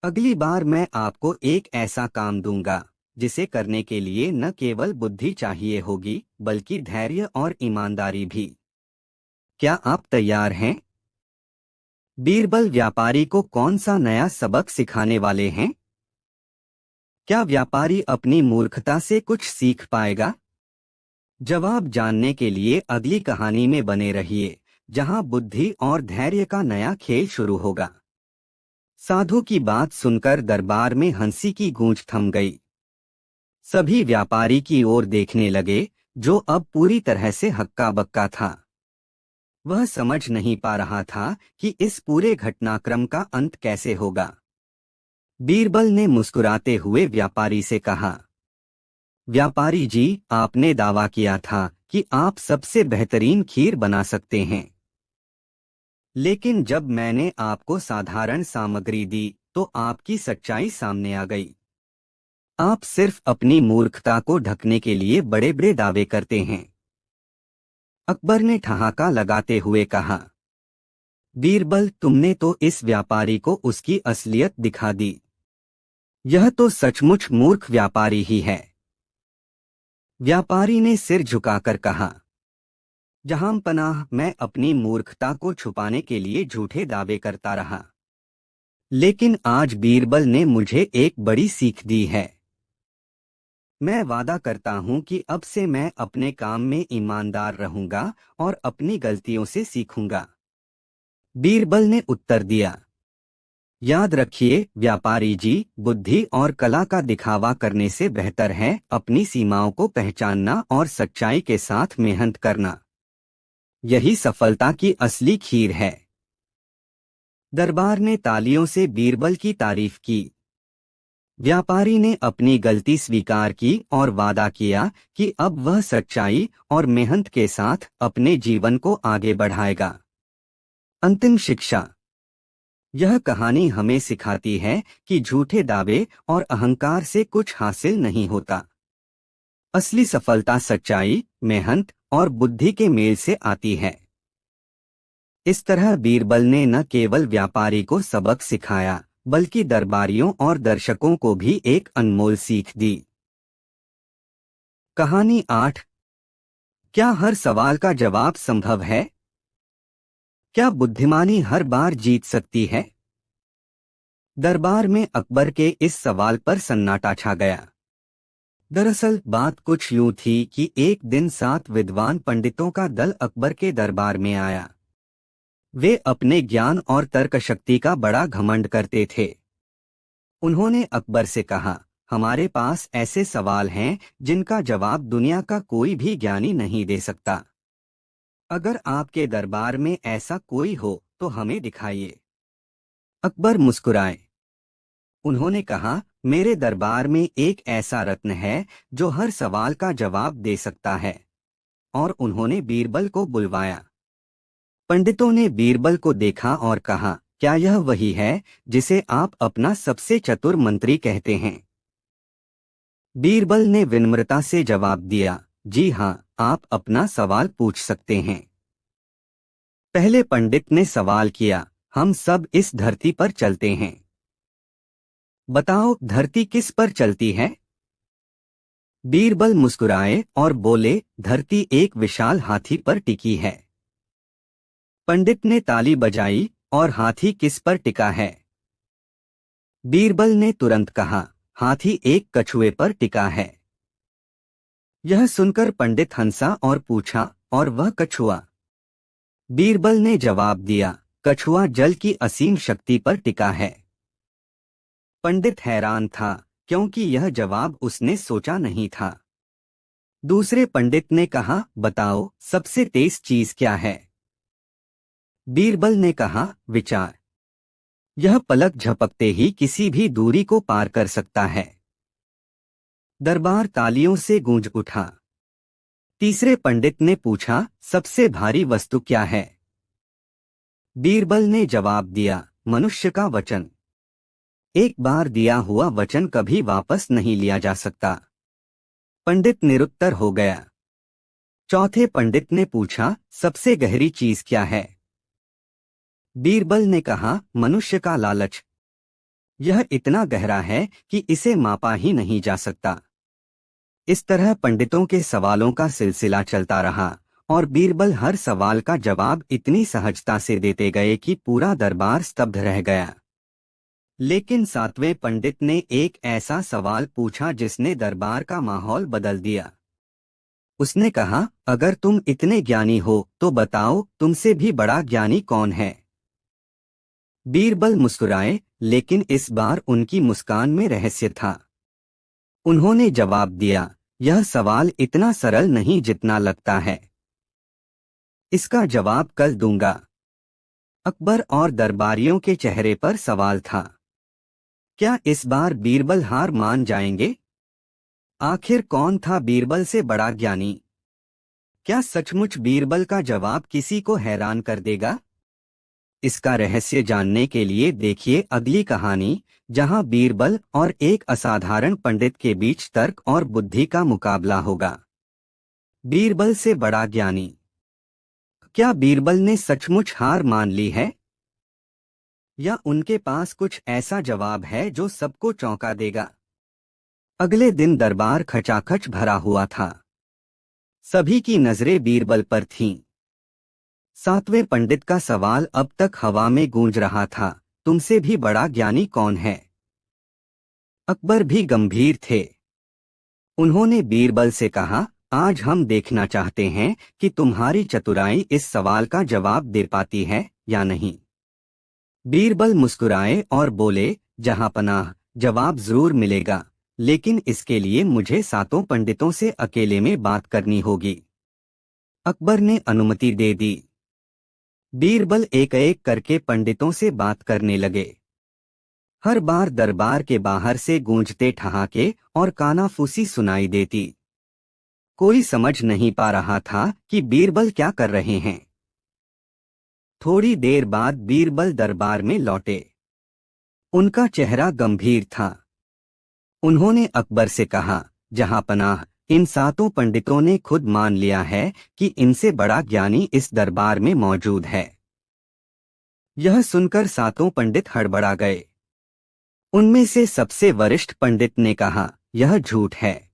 अगली बार मैं आपको एक ऐसा काम दूंगा जिसे करने के लिए न केवल बुद्धि चाहिए होगी, बल्कि धैर्य और ईमानदारी भी। क्या आप तैयार हैं? बीरबल व्यापारी को कौन सा नया सबक सिखाने वाले हैं? क्या व्यापारी अपनी मूर्खता से कुछ सीख पाएगा? जवाब जानने के लिए अगली कहानी में बने रहिए, जहां बुद्धि और धैर्य का नया खेल शुरू होगा। साधु की बात सुनकर दरबार में हंसी की गूंज थम गई। सभी व्यापारी की ओर देखने लगे, जो अब पूरी तरह से हक्का बक्का था। वह समझ नहीं पा रहा था कि इस पूरे घटनाक्रम का अंत कैसे होगा। बीरबल ने मुस्कुराते हुए व्यापारी से कहा, व्यापारी जी, आपने दावा किया था कि आप सबसे बेहतरीन खीर बना सकते हैं। लेकिन जब मैंने आपको साधारण सामग्री दी, तो आपकी सच्चाई सामने आ गई। आप सिर्फ अपनी मूर्खता को ढकने के लिए बड़े बड़े दावे करते हैं। अकबर ने ठहाका लगाते हुए कहा, बीरबल, तुमने तो इस व्यापारी को उसकी असलियत दिखा दी। यह तो सचमुच मूर्ख व्यापारी ही है। व्यापारी ने सिर झुकाकर कहा, जहांपनाह, मैं अपनी मूर्खता को छुपाने के लिए झूठे दावे करता रहा। लेकिन आज बीरबल ने मुझे एक बड़ी सीख दी है। मैं वादा करता हूं कि अब से मैं अपने काम में ईमानदार रहूंगा और अपनी गलतियों से सीखूंगा। बीरबल ने उत्तर दिया, याद रखिए व्यापारी जी, बुद्धि और कला का दिखावा करने से बेहतर है अपनी सीमाओं को पहचानना और सच्चाई के साथ मेहनत करना। यही सफलता की असली खीर है। दरबार ने तालियों से बीरबल की तारीफ की। व्यापारी ने अपनी गलती स्वीकार की और वादा किया कि अब वह सच्चाई और मेहनत के साथ अपने जीवन को आगे बढ़ाएगा। अंतिम शिक्षा। यह कहानी हमें सिखाती है कि झूठे दावे और अहंकार से कुछ हासिल नहीं होता। असली सफलता सच्चाई, मेहनत और बुद्धि के मेल से आती है। इस तरह बीरबल ने न केवल व्यापारी को सबक सिखाया, बल्कि दरबारियों और दर्शकों को भी एक अनमोल सीख दी। कहानी 8। क्या हर सवाल का जवाब संभव है? क्या बुद्धिमानी हर बार जीत सकती है? दरबार में अकबर के इस सवाल पर सन्नाटा छा गया। दरअसल बात कुछ यूं थी कि एक दिन 7 विद्वान पंडितों का दल अकबर के दरबार में आया। वे अपने ज्ञान और तर्क शक्ति का बड़ा घमंड करते थे। उन्होंने अकबर से कहा, हमारे पास ऐसे सवाल हैं जिनका जवाब दुनिया का कोई भी ज्ञानी नहीं दे सकता। अगर आपके दरबार में ऐसा कोई हो तो हमें दिखाइए। अकबर मुस्कुराए। उन्होंने कहा, मेरे दरबार में एक ऐसा रत्न है जो हर सवाल का जवाब दे सकता है। और उन्होंने बीरबल को बुलवाया। पंडितों ने बीरबल को देखा और कहा, क्या यह वही है जिसे आप अपना सबसे चतुर मंत्री कहते हैं? बीरबल ने विनम्रता से जवाब दिया, जी हाँ, आप अपना सवाल पूछ सकते हैं। पहले पंडित ने सवाल किया, हम सब इस धरती पर चलते हैं। बताओ, धरती किस पर चलती है? बीरबल मुस्कुराए और बोले, धरती एक विशाल हाथी पर टिकी है। पंडित ने ताली बजाई, और हाथी किस पर टिका है? बीरबल ने तुरंत कहा, हाथी एक कछुए पर टिका है। यह सुनकर पंडित हंसा और पूछा, और वह कछुआ? बीरबल ने जवाब दिया, कछुआ जल की असीम शक्ति पर टिका है। पंडित हैरान था, क्योंकि यह जवाब उसने सोचा नहीं था। दूसरे पंडित ने कहा, बताओ, सबसे तेज चीज क्या है? बीरबल ने कहा, विचार। यह पलक झपकते ही किसी भी दूरी को पार कर सकता है। दरबार तालियों से गूंज उठा। तीसरे पंडित ने पूछा, सबसे भारी वस्तु क्या है? बीरबल ने जवाब दिया, मनुष्य का वचन। एक बार दिया हुआ वचन कभी वापस नहीं लिया जा सकता। पंडित निरुत्तर हो गया। चौथे पंडित ने पूछा, सबसे गहरी चीज क्या है? बीरबल ने कहा, मनुष्य का लालच। यह इतना गहरा है कि इसे मापा ही नहीं जा सकता। इस तरह पंडितों के सवालों का सिलसिला चलता रहा, और बीरबल हर सवाल का जवाब इतनी सहजता से देते गए कि पूरा दरबार स्तब्ध रह गया। लेकिन सातवें पंडित ने एक ऐसा सवाल पूछा जिसने दरबार का माहौल बदल दिया। उसने कहा, अगर तुम इतने ज्ञानी हो तो बताओ, तुमसे भी बड़ा ज्ञानी कौन है? बीरबल मुस्कुराए, लेकिन इस बार उनकी मुस्कान में रहस्य था। उन्होंने जवाब दिया, यह सवाल इतना सरल नहीं जितना लगता है। इसका जवाब कल दूंगा। अकबर और दरबारियों के चेहरे पर सवाल था। क्या इस बार बीरबल हार मान जाएंगे? आखिर कौन था बीरबल से बड़ा ज्ञानी? क्या सचमुच बीरबल का जवाब किसी को हैरान कर देगा? इसका रहस्य जानने के लिए देखिए अगली कहानी, जहां बीरबल और एक असाधारण पंडित के बीच तर्क और बुद्धि का मुकाबला होगा। बीरबल से बड़ा ज्ञानी। क्या बीरबल ने सचमुच हार मान ली है, या उनके पास कुछ ऐसा जवाब है जो सबको चौंका देगा? अगले दिन दरबार खचाखच भरा हुआ था। सभी की नजरें बीरबल पर थीं। सातवें पंडित का सवाल अब तक हवा में गूंज रहा था, तुमसे भी बड़ा ज्ञानी कौन है? अकबर भी गंभीर थे। उन्होंने बीरबल से कहा, आज हम देखना चाहते हैं कि तुम्हारी चतुराई इस सवाल का जवाब दे पाती है या नहीं। बीरबल मुस्कुराए और बोले, जहांपनाह, जवाब जरूर मिलेगा, लेकिन इसके लिए मुझे सातों पंडितों से अकेले में बात करनी होगी। अकबर ने अनुमति दे दी। बीरबल एक एक करके पंडितों से बात करने लगे। हर बार दरबार के बाहर से गूंजते ठहाके और कानाफूसी सुनाई देती। कोई समझ नहीं पा रहा था कि बीरबल क्या कर रहे हैं। थोड़ी देर बाद बीरबल दरबार में लौटे। उनका चेहरा गंभीर था। उन्होंने अकबर से कहा, जहांपनाह, इन सातों पंडितों ने खुद मान लिया है कि इनसे बड़ा ज्ञानी इस दरबार में मौजूद है। यह सुनकर सातों पंडित हड़बड़ा गए। उनमें से सबसे वरिष्ठ पंडित ने कहा, यह झूठ है।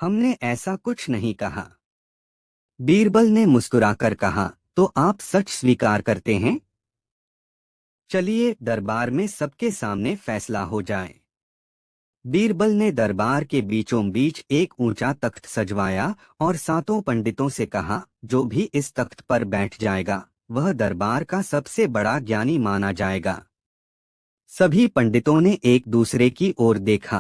हमने ऐसा कुछ नहीं कहा। बीरबल ने मुस्कुराकर कहा, तो आप सच स्वीकार करते हैं? चलिए दरबार में सबके सामने फैसला हो जाए। बीरबल ने दरबार के बीचों बीच एक ऊंचा तख्त सजवाया और सातों पंडितों से कहा, जो भी इस तख्त पर बैठ जाएगा वह दरबार का सबसे बड़ा ज्ञानी माना जाएगा। सभी पंडितों ने एक दूसरे की ओर देखा।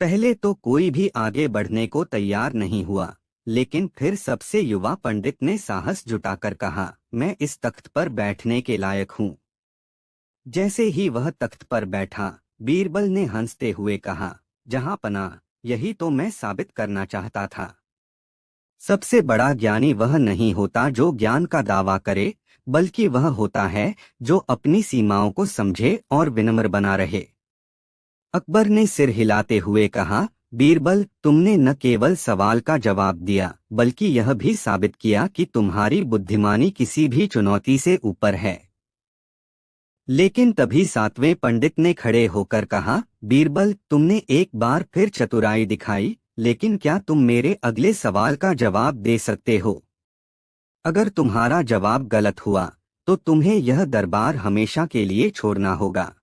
पहले तो कोई भी आगे बढ़ने को तैयार नहीं हुआ, लेकिन फिर सबसे युवा पंडित ने साहस जुटाकर कहा, मैं इस तख्त पर बैठने के लायक हूँ। जैसे ही वह तख्त पर बैठा, बीरबल ने हंसते हुए कहा, जहांपनाह, यही तो मैं साबित करना चाहता था। सबसे बड़ा ज्ञानी वह नहीं होता जो ज्ञान का दावा करे, बल्कि वह होता है जो अपनी सीमाओं को समझे और विनम्र बना रहे। अकबर ने सिर हिलाते हुए कहा, बीरबल, तुमने न केवल सवाल का जवाब दिया बल्कि यह भी साबित किया कि तुम्हारी बुद्धिमानी किसी भी चुनौती से ऊपर है। लेकिन तभी सातवें पंडित ने खड़े होकर कहा, बीरबल, तुमने एक बार फिर चतुराई दिखाई, लेकिन क्या तुम मेरे अगले सवाल का जवाब दे सकते हो? अगर तुम्हारा जवाब गलत हुआ तो तुम्हें यह दरबार हमेशा के लिए छोड़ना होगा।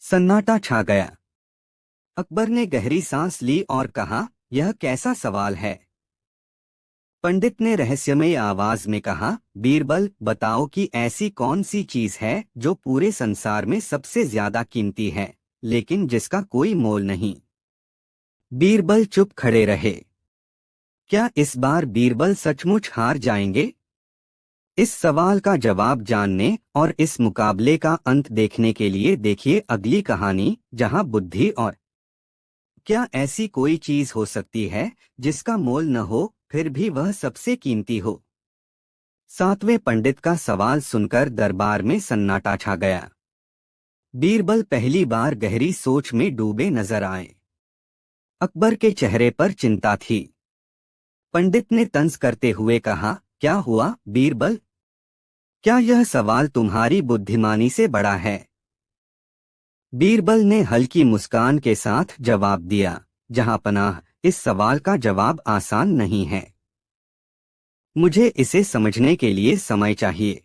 सन्नाटा छा गया। अकबर ने गहरी सांस ली और कहा, यह कैसा सवाल है? पंडित ने रहस्यमय आवाज में कहा, बीरबल, बताओ कि ऐसी कौन सी चीज है जो पूरे संसार में सबसे ज्यादा कीमती है लेकिन जिसका कोई मोल नहीं। बीरबल चुप खड़े रहे। क्या इस बार बीरबल सचमुच हार जाएंगे? इस सवाल का जवाब जानने और इस मुकाबले का अंत देखने के लिए देखिए अगली कहानी, जहां बुद्धि और क्या ऐसी कोई चीज हो सकती है जिसका मोल न हो फिर भी वह सबसे कीमती हो? सातवें पंडित का सवाल सुनकर दरबार में सन्नाटा छा गया। बीरबल पहली बार गहरी सोच में डूबे नजर आए। अकबर के चेहरे पर चिंता थी। पंडित ने तंज करते हुए कहा, क्या हुआ बीरबल? क्या यह सवाल तुम्हारी बुद्धिमानी से बड़ा है? बीरबल ने हल्की मुस्कान के साथ जवाब दिया, जहांपनाह, इस सवाल का जवाब आसान नहीं है। मुझे इसे समझने के लिए समय चाहिए।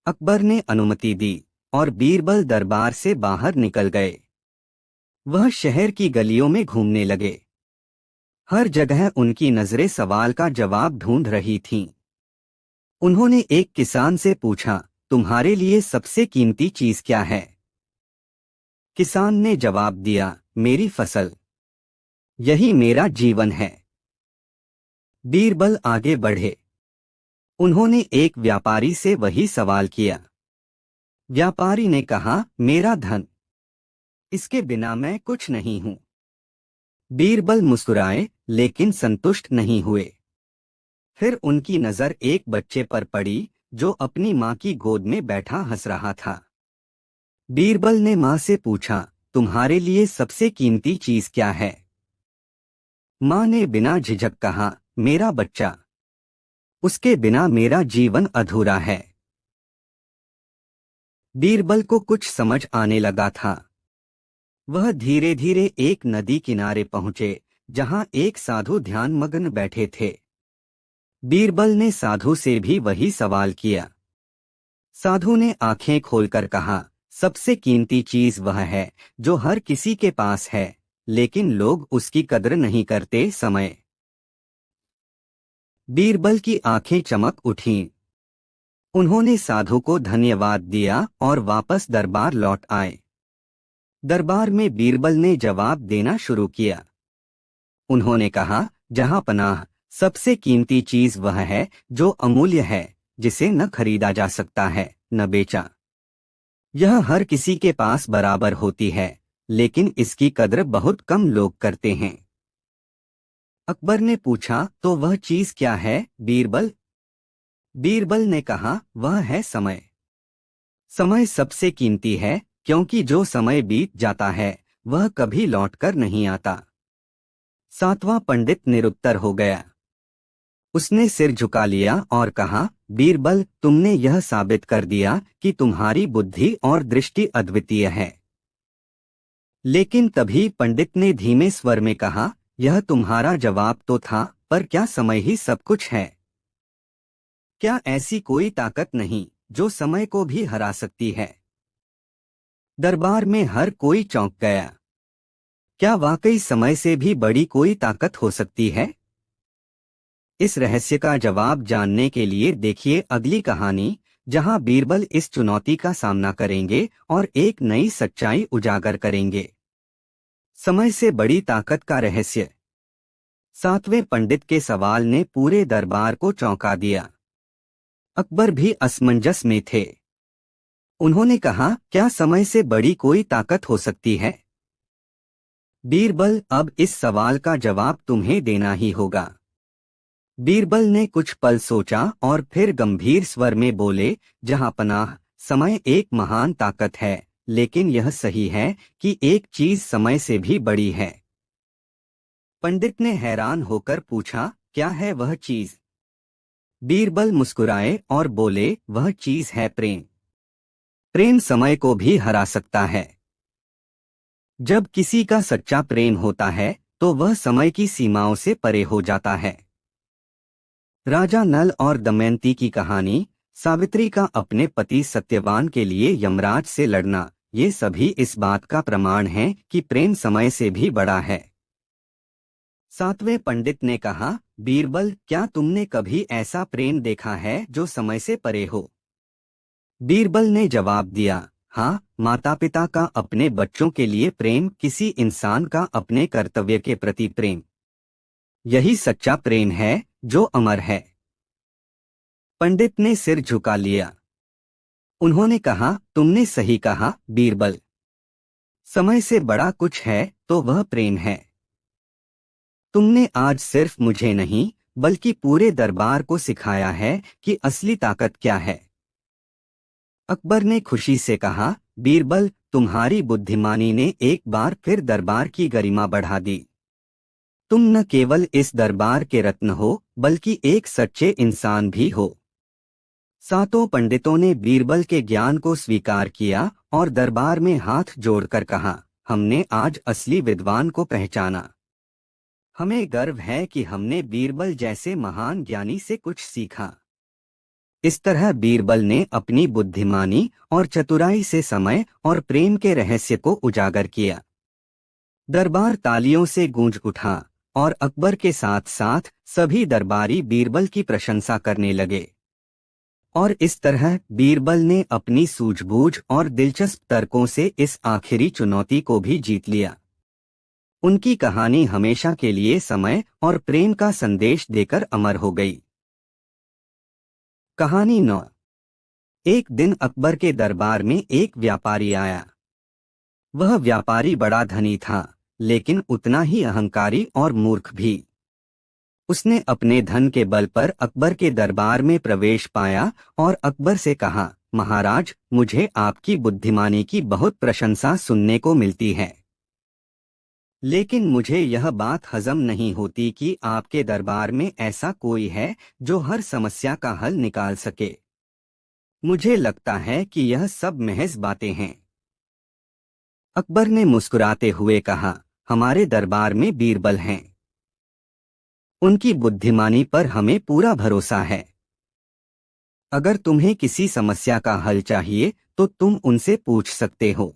अकबर ने अनुमति दी और बीरबल दरबार से बाहर निकल गए। वह शहर की गलियों में घूमने लगे। हर जगह उनकी नजरें सवाल का जवाब ढूंढ रही थीं। उन्होंने एक किसान से पूछा, तुम्हारे लिए सबसे कीमती चीज क्या है? किसान ने जवाब दिया, मेरी फसल। यही मेरा जीवन है। बीरबल आगे बढ़े। उन्होंने एक व्यापारी से वही सवाल किया। व्यापारी ने कहा, मेरा धन। इसके बिना मैं कुछ नहीं हूं। बीरबल मुस्कुराए लेकिन संतुष्ट नहीं हुए। फिर उनकी नजर एक बच्चे पर पड़ी जो अपनी मां की गोद में बैठा हंस रहा था। बीरबल ने मां से पूछा, तुम्हारे लिए सबसे कीमती चीज क्या है? मां ने बिना झिझक कहा, मेरा बच्चा। उसके बिना मेरा जीवन अधूरा है। बीरबल को कुछ समझ आने लगा था। वह धीरे धीरे एक नदी किनारे पहुंचे जहां एक साधु ध्यानमग्न बैठे थे। बीरबल ने साधु से भी वही सवाल किया। साधु ने आंखें खोलकर कहा, सबसे कीमती चीज वह है जो हर किसी के पास है लेकिन लोग उसकी कद्र नहीं करते, समय। बीरबल की आंखें चमक उठीं। उन्होंने साधु को धन्यवाद दिया और वापस दरबार लौट आए। दरबार में बीरबल ने जवाब देना शुरू किया। उन्होंने कहा, जहांपनाह, सबसे कीमती चीज वह है जो अमूल्य है, जिसे न खरीदा जा सकता है न बेचा। यह हर किसी के पास बराबर होती है लेकिन इसकी कद्र बहुत कम लोग करते हैं। अकबर ने पूछा, तो वह चीज क्या है बीरबल? बीरबल ने कहा, वह है समय। समय सबसे कीमती है क्योंकि जो समय बीत जाता है वह कभी लौटकर नहीं आता। सातवां पंडित निरुत्तर हो गया। उसने सिर झुका लिया और कहा, बीरबल, तुमने यह साबित कर दिया कि तुम्हारी बुद्धि और दृष्टि अद्वितीय है। लेकिन तभी पंडित ने धीमे स्वर में कहा, यह तुम्हारा जवाब तो था, पर क्या समय ही सब कुछ है? क्या ऐसी कोई ताकत नहीं जो समय को भी हरा सकती है? दरबार में हर कोई चौंक गया। क्या वाकई समय से भी बड़ी कोई ताकत हो सकती है? इस रहस्य का जवाब जानने के लिए देखिए अगली कहानी, जहां बीरबल इस चुनौती का सामना करेंगे और एक नई सच्चाई उजागर करेंगे। समय से बड़ी ताकत का रहस्य। सातवें पंडित के सवाल ने पूरे दरबार को चौंका दिया। अकबर भी असमंजस में थे। उन्होंने कहा, क्या समय से बड़ी कोई ताकत हो सकती है? बीरबल, अब इस सवाल का जवाब तुम्हें देना ही होगा। बीरबल ने कुछ पल सोचा और फिर गंभीर स्वर में बोले, जहांपनाह, समय एक महान ताकत है लेकिन यह सही है कि एक चीज समय से भी बड़ी है। पंडित ने हैरान होकर पूछा, क्या है वह चीज? बीरबल मुस्कुराए और बोले, वह चीज है प्रेम। प्रेम समय को भी हरा सकता है। जब किसी का सच्चा प्रेम होता है तो वह समय की सीमाओं से परे हो जाता है। राजा नल और दमयंती की कहानी, सावित्री का अपने पति सत्यवान के लिए यमराज से लड़ना, ये सभी इस बात का प्रमाण हैं कि प्रेम समय से भी बड़ा है। सातवें पंडित ने कहा, बीरबल, क्या तुमने कभी ऐसा प्रेम देखा है जो समय से परे हो? बीरबल ने जवाब दिया, हाँ, माता पिता का अपने बच्चों के लिए प्रेम, किसी इंसान का अपने कर्तव्य के प्रति प्रेम, यही सच्चा प्रेम है जो अमर है। पंडित ने सिर झुका लिया। उन्होंने कहा, तुमने सही कहा बीरबल। समय से बड़ा कुछ है तो वह प्रेम है। तुमने आज सिर्फ मुझे नहीं बल्कि पूरे दरबार को सिखाया है कि असली ताकत क्या है। अकबर ने खुशी से कहा, बीरबल, तुम्हारी बुद्धिमानी ने एक बार फिर दरबार की गरिमा बढ़ा दी। तुम न केवल इस दरबार के रत्न हो बल्कि एक सच्चे इंसान भी हो। सातों पंडितों ने बीरबल के ज्ञान को स्वीकार किया और दरबार में हाथ जोड़कर कहा, हमने आज असली विद्वान को पहचाना। हमें गर्व है कि हमने बीरबल जैसे महान ज्ञानी से कुछ सीखा। इस तरह बीरबल ने अपनी बुद्धिमानी और चतुराई से समय और प्रेम के रहस्य को उजागर किया। दरबार तालियों से गूंज उठा और अकबर के साथ साथ सभी दरबारी बीरबल की प्रशंसा करने लगे। और इस तरह बीरबल ने अपनी सूझबूझ और दिलचस्प तर्कों से इस आखिरी चुनौती को भी जीत लिया। उनकी कहानी हमेशा के लिए समय और प्रेम का संदेश देकर अमर हो गई। कहानी 9। एक दिन अकबर के दरबार में एक व्यापारी आया। वह व्यापारी बड़ा धनी था, लेकिन उतना ही अहंकारी और मूर्ख भी। उसने अपने धन के बल पर अकबर के दरबार में प्रवेश पाया और अकबर से कहा, महाराज, मुझे आपकी बुद्धिमानी की बहुत प्रशंसा सुनने को मिलती है, लेकिन मुझे यह बात हजम नहीं होती कि आपके दरबार में ऐसा कोई है जो हर समस्या का हल निकाल सके। मुझे लगता है कि यह सब महज बातें हैं। अकबर ने मुस्कुराते हुए कहा, हमारे दरबार में बीरबल हैं। उनकी बुद्धिमानी पर हमें पूरा भरोसा है। अगर तुम्हें किसी समस्या का हल चाहिए तो तुम उनसे पूछ सकते हो।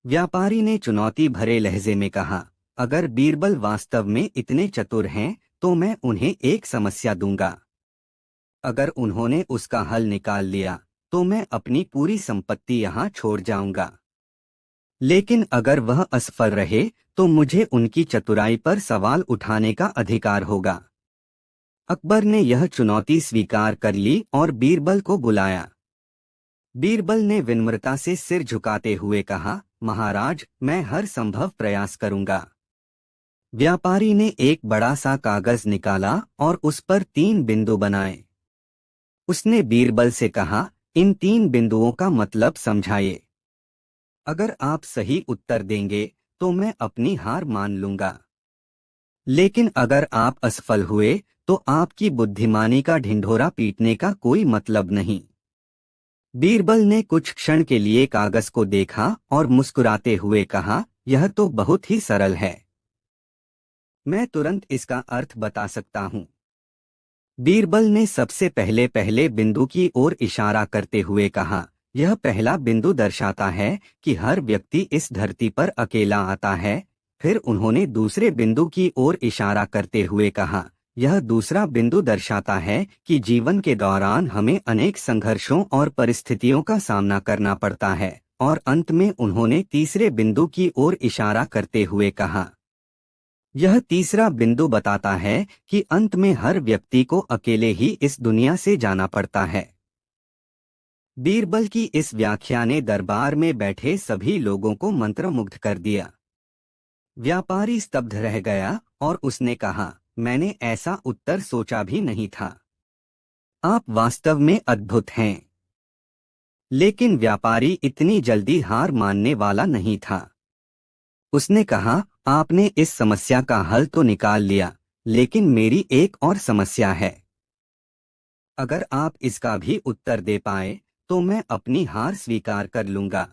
व्यापारी ने चुनौती भरे लहजे में कहा, अगर बीरबल वास्तव में इतने चतुर हैं तो मैं उन्हें एक समस्या दूंगा। अगर उन्होंने उसका हल निकाल लिया तो मैं अपनी पूरी संपत्ति यहाँ छोड़ जाऊंगा। लेकिन अगर वह असफल रहे तो मुझे उनकी चतुराई पर सवाल उठाने का अधिकार होगा। अकबर ने यह चुनौती स्वीकार कर ली और बीरबल को बुलाया। बीरबल ने विनम्रता से सिर झुकाते हुए कहा, महाराज, मैं हर संभव प्रयास करूंगा। व्यापारी ने एक बड़ा सा कागज निकाला और उस पर 3 बिंदु बनाए। उसने बीरबल से कहा, इन 3 बिंदुओं का मतलब समझाइए। अगर आप सही उत्तर देंगे तो मैं अपनी हार मान लूंगा, लेकिन अगर आप असफल हुए तो आपकी बुद्धिमानी का ढिंढोरा पीटने का कोई मतलब नहीं। बीरबल ने कुछ क्षण के लिए कागज को देखा और मुस्कुराते हुए कहा, यह तो बहुत ही सरल है। मैं तुरंत इसका अर्थ बता सकता हूँ। बीरबल ने सबसे पहले बिंदु की ओर इशारा करते हुए कहा, यह पहला बिंदु दर्शाता है कि हर व्यक्ति इस धरती पर अकेला आता है। फिर उन्होंने दूसरे बिंदु की ओर इशारा करते हुए कहा, यह दूसरा बिंदु दर्शाता है कि जीवन के दौरान हमें अनेक संघर्षों और परिस्थितियों का सामना करना पड़ता है। और अंत में उन्होंने तीसरे बिंदु की ओर इशारा करते हुए कहा, यह तीसरा बिंदु बताता है कि अंत में हर व्यक्ति को अकेले ही इस दुनिया से जाना पड़ता है। बीरबल की इस व्याख्या ने दरबार में बैठे सभी लोगों को मंत्रमुग्ध कर दिया। व्यापारी स्तब्ध रह गया और उसने कहा, मैंने ऐसा उत्तर सोचा भी नहीं था। आप वास्तव में अद्भुत हैं। लेकिन व्यापारी इतनी जल्दी हार मानने वाला नहीं था। उसने कहा, आपने इस समस्या का हल तो निकाल लिया, लेकिन मेरी एक और समस्या है। अगर आप इसका भी उत्तर दे पाए तो मैं अपनी हार स्वीकार कर लूंगा।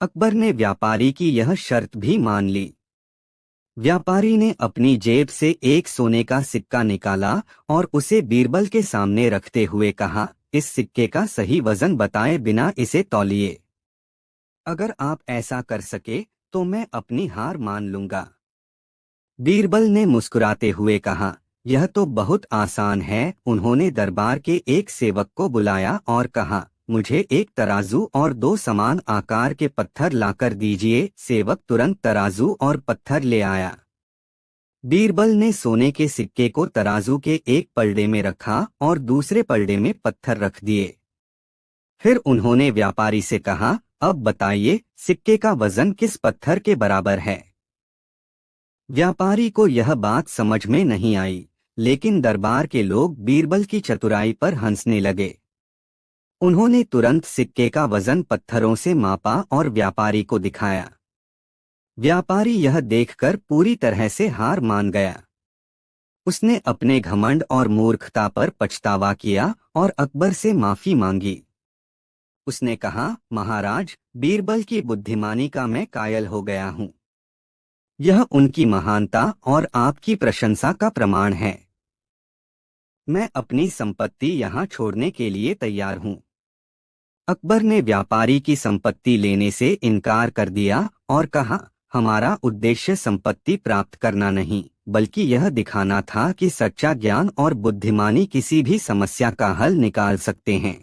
अकबर ने व्यापारी की यह शर्त भी मान ली। व्यापारी ने अपनी जेब से एक सोने का सिक्का निकाला और उसे बीरबल के सामने रखते हुए कहा, इस सिक्के का सही वजन बताए बिना इसे तौलिए। अगर आप ऐसा कर सके तो मैं अपनी हार मान लूंगा। बीरबल ने मुस्कुराते हुए कहा, यह तो बहुत आसान है। उन्होंने दरबार के एक सेवक को बुलाया और कहा, मुझे एक तराजू और 2 समान आकार के पत्थर लाकर दीजिए। सेवक तुरंत तराजू और पत्थर ले आया। बीरबल ने सोने के सिक्के को तराजू के एक पलड़े में रखा और दूसरे पलड़े में पत्थर रख दिए। फिर उन्होंने व्यापारी से कहा, अब बताइए सिक्के का वजन किस पत्थर के बराबर है। व्यापारी को यह बात समझ में नहीं आई, लेकिन दरबार के लोग बीरबल की चतुराई पर हंसने लगे। उन्होंने तुरंत सिक्के का वजन पत्थरों से मापा और व्यापारी को दिखाया। व्यापारी यह देखकर पूरी तरह से हार मान गया। उसने अपने घमंड और मूर्खता पर पछतावा किया और अकबर से माफी मांगी। उसने कहा, महाराज, बीरबल की बुद्धिमानी का मैं कायल हो गया हूँ। यह उनकी महानता और आपकी प्रशंसा का प्रमाण है। मैं अपनी संपत्ति यहाँ छोड़ने के लिए तैयार हूँ। अकबर ने व्यापारी की संपत्ति लेने से इनकार कर दिया और कहा, हमारा उद्देश्य संपत्ति प्राप्त करना नहीं, बल्कि यह दिखाना था कि सच्चा ज्ञान और बुद्धिमानी किसी भी समस्या का हल निकाल सकते हैं।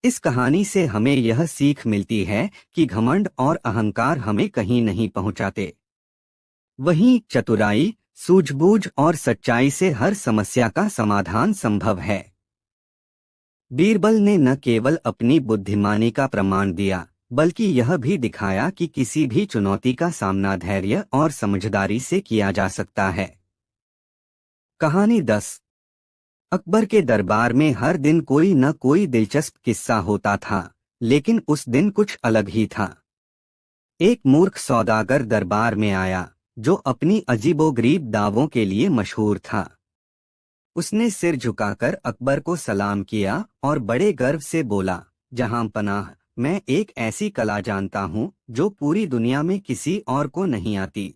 इस कहानी से हमें यह सीख मिलती है कि घमंड और अहंकार हमें कहीं नहीं पहुंचाते। वहीं चतुराई, सूझबूझ और सच्चाई से हर समस्या का समाधान संभव है। बीरबल ने न केवल अपनी बुद्धिमानी का प्रमाण दिया, बल्कि यह भी दिखाया कि किसी भी चुनौती का सामना धैर्य और समझदारी से किया जा सकता है। कहानी 10। अकबर के दरबार में हर दिन कोई न कोई दिलचस्प किस्सा होता था, लेकिन उस दिन कुछ अलग ही था। एक मूर्ख सौदागर दरबार में आया, जो अपनी अजीबोगरीब दावों के लिए मशहूर था। उसने सिर झुकाकर अकबर को सलाम किया और बड़े गर्व से बोला, जहां पनाह, मैं एक ऐसी कला जानता हूँ जो पूरी दुनिया में किसी और को नहीं आती।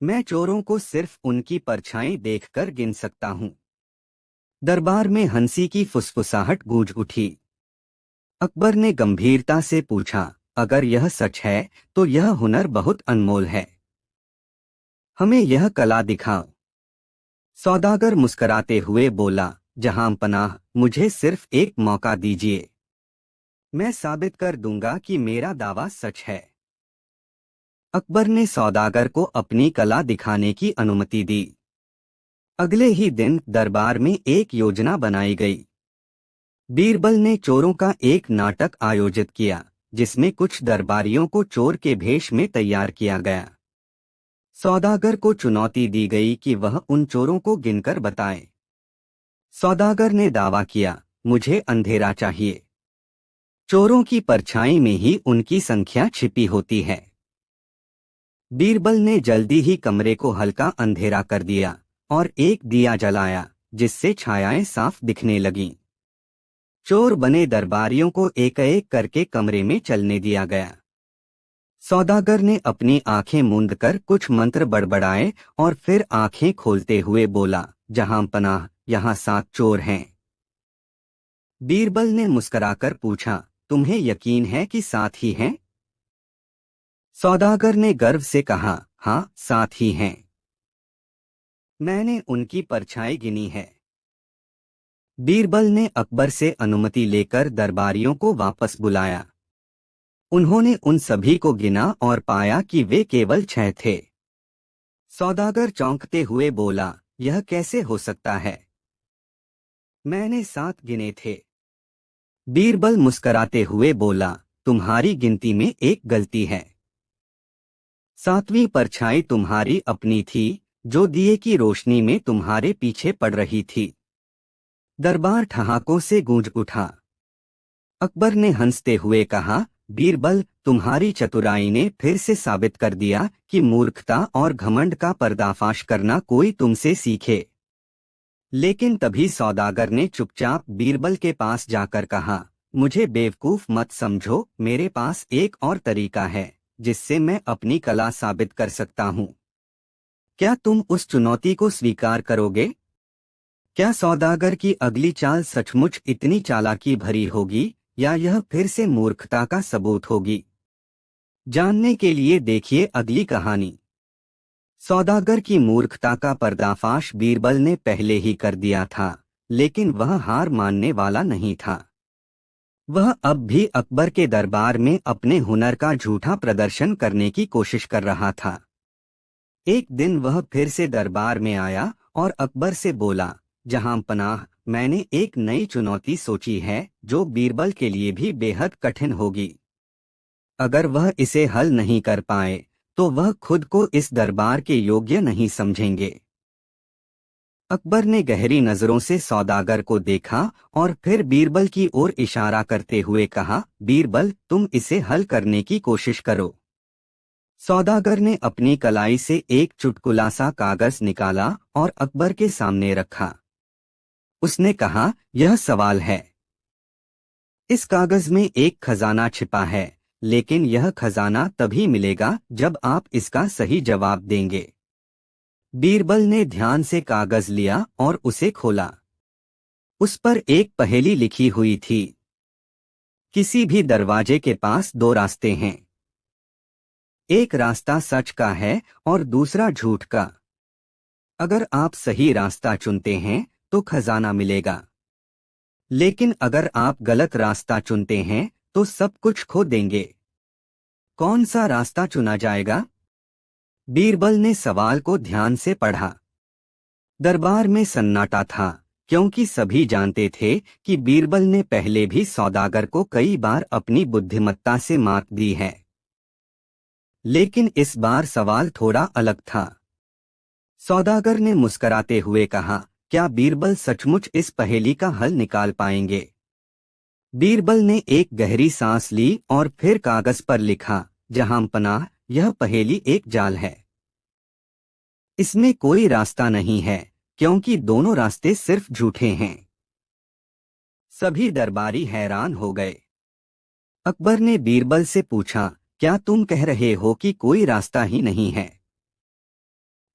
मैं चोरों को सिर्फ उनकी परछाई देखकर गिन सकता हूँ। दरबार में हंसी की फुसफुसाहट गूंज उठी। अकबर ने गंभीरता से पूछा, अगर यह सच है तो यह हुनर बहुत अनमोल है। हमें यह कला दिखाओ। सौदागर मुस्कराते हुए बोला, जहां पनाह, मुझे सिर्फ एक मौका दीजिए। मैं साबित कर दूंगा कि मेरा दावा सच है। अकबर ने सौदागर को अपनी कला दिखाने की अनुमति दी। अगले ही दिन दरबार में एक योजना बनाई गई। बीरबल ने चोरों का एक नाटक आयोजित किया, जिसमें कुछ दरबारियों को चोर के भेष में तैयार किया गया। सौदागर को चुनौती दी गई कि वह उन चोरों को गिनकर बताए। सौदागर ने दावा किया, मुझे अंधेरा चाहिए। चोरों की परछाई में ही उनकी संख्या छिपी होती है। बीरबल ने जल्दी ही कमरे को हल्का अंधेरा कर दिया और एक दिया जलाया, जिससे छायाएं साफ दिखने लगीं। चोर बने दरबारियों को एक एक करके कमरे में चलने दिया गया। सौदागर ने अपनी आंखें मूंद कर कुछ मंत्र बड़बड़ाए और फिर आंखें खोलते हुए बोला, जहां पनाह, यहाँ 7 चोर हैं। बीरबल ने मुस्कुराकर पूछा, तुम्हें यकीन है कि 7 ही हैं? सौदागर ने गर्व से कहा, हाँ, 7 ही हैं। मैंने उनकी परछाई गिनी है। बीरबल ने अकबर से अनुमति लेकर दरबारियों को वापस बुलाया। उन्होंने उन सभी को गिना और पाया कि वे केवल 6 थे। सौदागर चौंकते हुए बोला, यह कैसे हो सकता है? मैंने 7 गिने थे। बीरबल मुस्कराते हुए बोला, तुम्हारी गिनती में एक गलती है। 7वीं परछाई तुम्हारी अपनी थी, जो दिए की रोशनी में तुम्हारे पीछे पड़ रही थी। दरबार ठहाकों से गूंज उठा। अकबर ने हंसते हुए कहा, बीरबल, तुम्हारी चतुराई ने फिर से साबित कर दिया कि मूर्खता और घमंड का पर्दाफाश करना कोई तुमसे सीखे। लेकिन तभी सौदागर ने चुपचाप बीरबल के पास जाकर कहा, मुझे बेवकूफ मत समझो, मेरे पास एक और तरीका है जिससे मैं अपनी कला साबित कर सकता हूँ। क्या तुम उस चुनौती को स्वीकार करोगे? क्या सौदागर की अगली चाल सचमुच इतनी चालाकी भरी होगी या यह फिर से मूर्खता का सबूत होगी? जानने के लिए देखिए अगली कहानी। सौदागर की मूर्खता का पर्दाफाश बीरबल ने पहले ही कर दिया था, लेकिन वह हार मानने वाला नहीं था। वह अब भी अकबर के दरबार में अपने हुनर का झूठा प्रदर्शन करने की कोशिश कर रहा था। एक दिन वह फिर से दरबार में आया और अकबर से बोला, जहां पनाह, मैंने एक नई चुनौती सोची है जो बीरबल के लिए भी बेहद कठिन होगी। अगर वह इसे हल नहीं कर पाए तो वह खुद को इस दरबार के योग्य नहीं समझेंगे। अकबर ने गहरी नजरों से सौदागर को देखा और फिर बीरबल की ओर इशारा करते हुए कहा, बीरबल, तुम इसे हल करने की कोशिश करो। सौदागर ने अपनी कलाई से एक चुटकुला सा कागज निकाला और अकबर के सामने रखा। उसने कहा, यह सवाल है। इस कागज में एक खजाना छिपा है, लेकिन यह खजाना तभी मिलेगा जब आप इसका सही जवाब देंगे। बीरबल ने ध्यान से कागज लिया और उसे खोला। उस पर एक पहेली लिखी हुई थी। किसी भी दरवाजे के पास दो रास्ते हैं। एक रास्ता सच का है और दूसरा झूठ का। अगर आप सही रास्ता चुनते हैं तो खजाना मिलेगा, लेकिन अगर आप गलत रास्ता चुनते हैं तो सब कुछ खो देंगे। कौन सा रास्ता चुना जाएगा? बीरबल ने सवाल को ध्यान से पढ़ा। दरबार में सन्नाटा था, क्योंकि सभी जानते थे कि बीरबल ने पहले भी सौदागर को कई बार अपनी बुद्धिमत्ता से मात दी है। लेकिन इस बार सवाल थोड़ा अलग था। सौदागर ने मुस्कराते हुए कहा, क्या बीरबल सचमुच इस पहेली का हल निकाल पाएंगे? बीरबल ने एक गहरी सांस ली और फिर कागज पर लिखा, जहां पनाह, यह पहेली एक जाल है। इसमें कोई रास्ता नहीं है, क्योंकि दोनों रास्ते सिर्फ झूठे हैं। सभी दरबारी हैरान हो गए। अकबर ने बीरबल से पूछा, क्या तुम कह रहे हो कि कोई रास्ता ही नहीं है?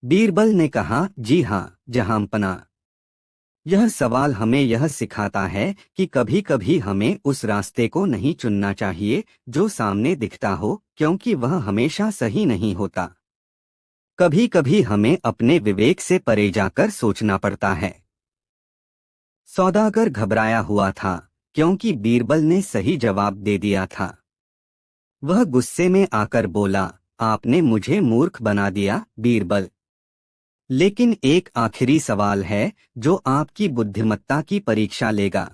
बीरबल ने कहा, जी हाँ, जहांपना। यह सवाल हमें यह सिखाता है कि कभी कभी हमें उस रास्ते को नहीं चुनना चाहिए जो सामने दिखता हो, क्योंकि वह हमेशा सही नहीं होता। कभी कभी हमें अपने विवेक से परे जाकर सोचना पड़ता है। सौदागर घबराया हुआ था, क्योंकि बीरबल ने सही जवाब दे दिया था। वह गुस्से में आकर बोला, आपने मुझे मूर्ख बना दिया, बीरबल। लेकिन एक आखिरी सवाल है जो आपकी बुद्धिमत्ता की परीक्षा लेगा।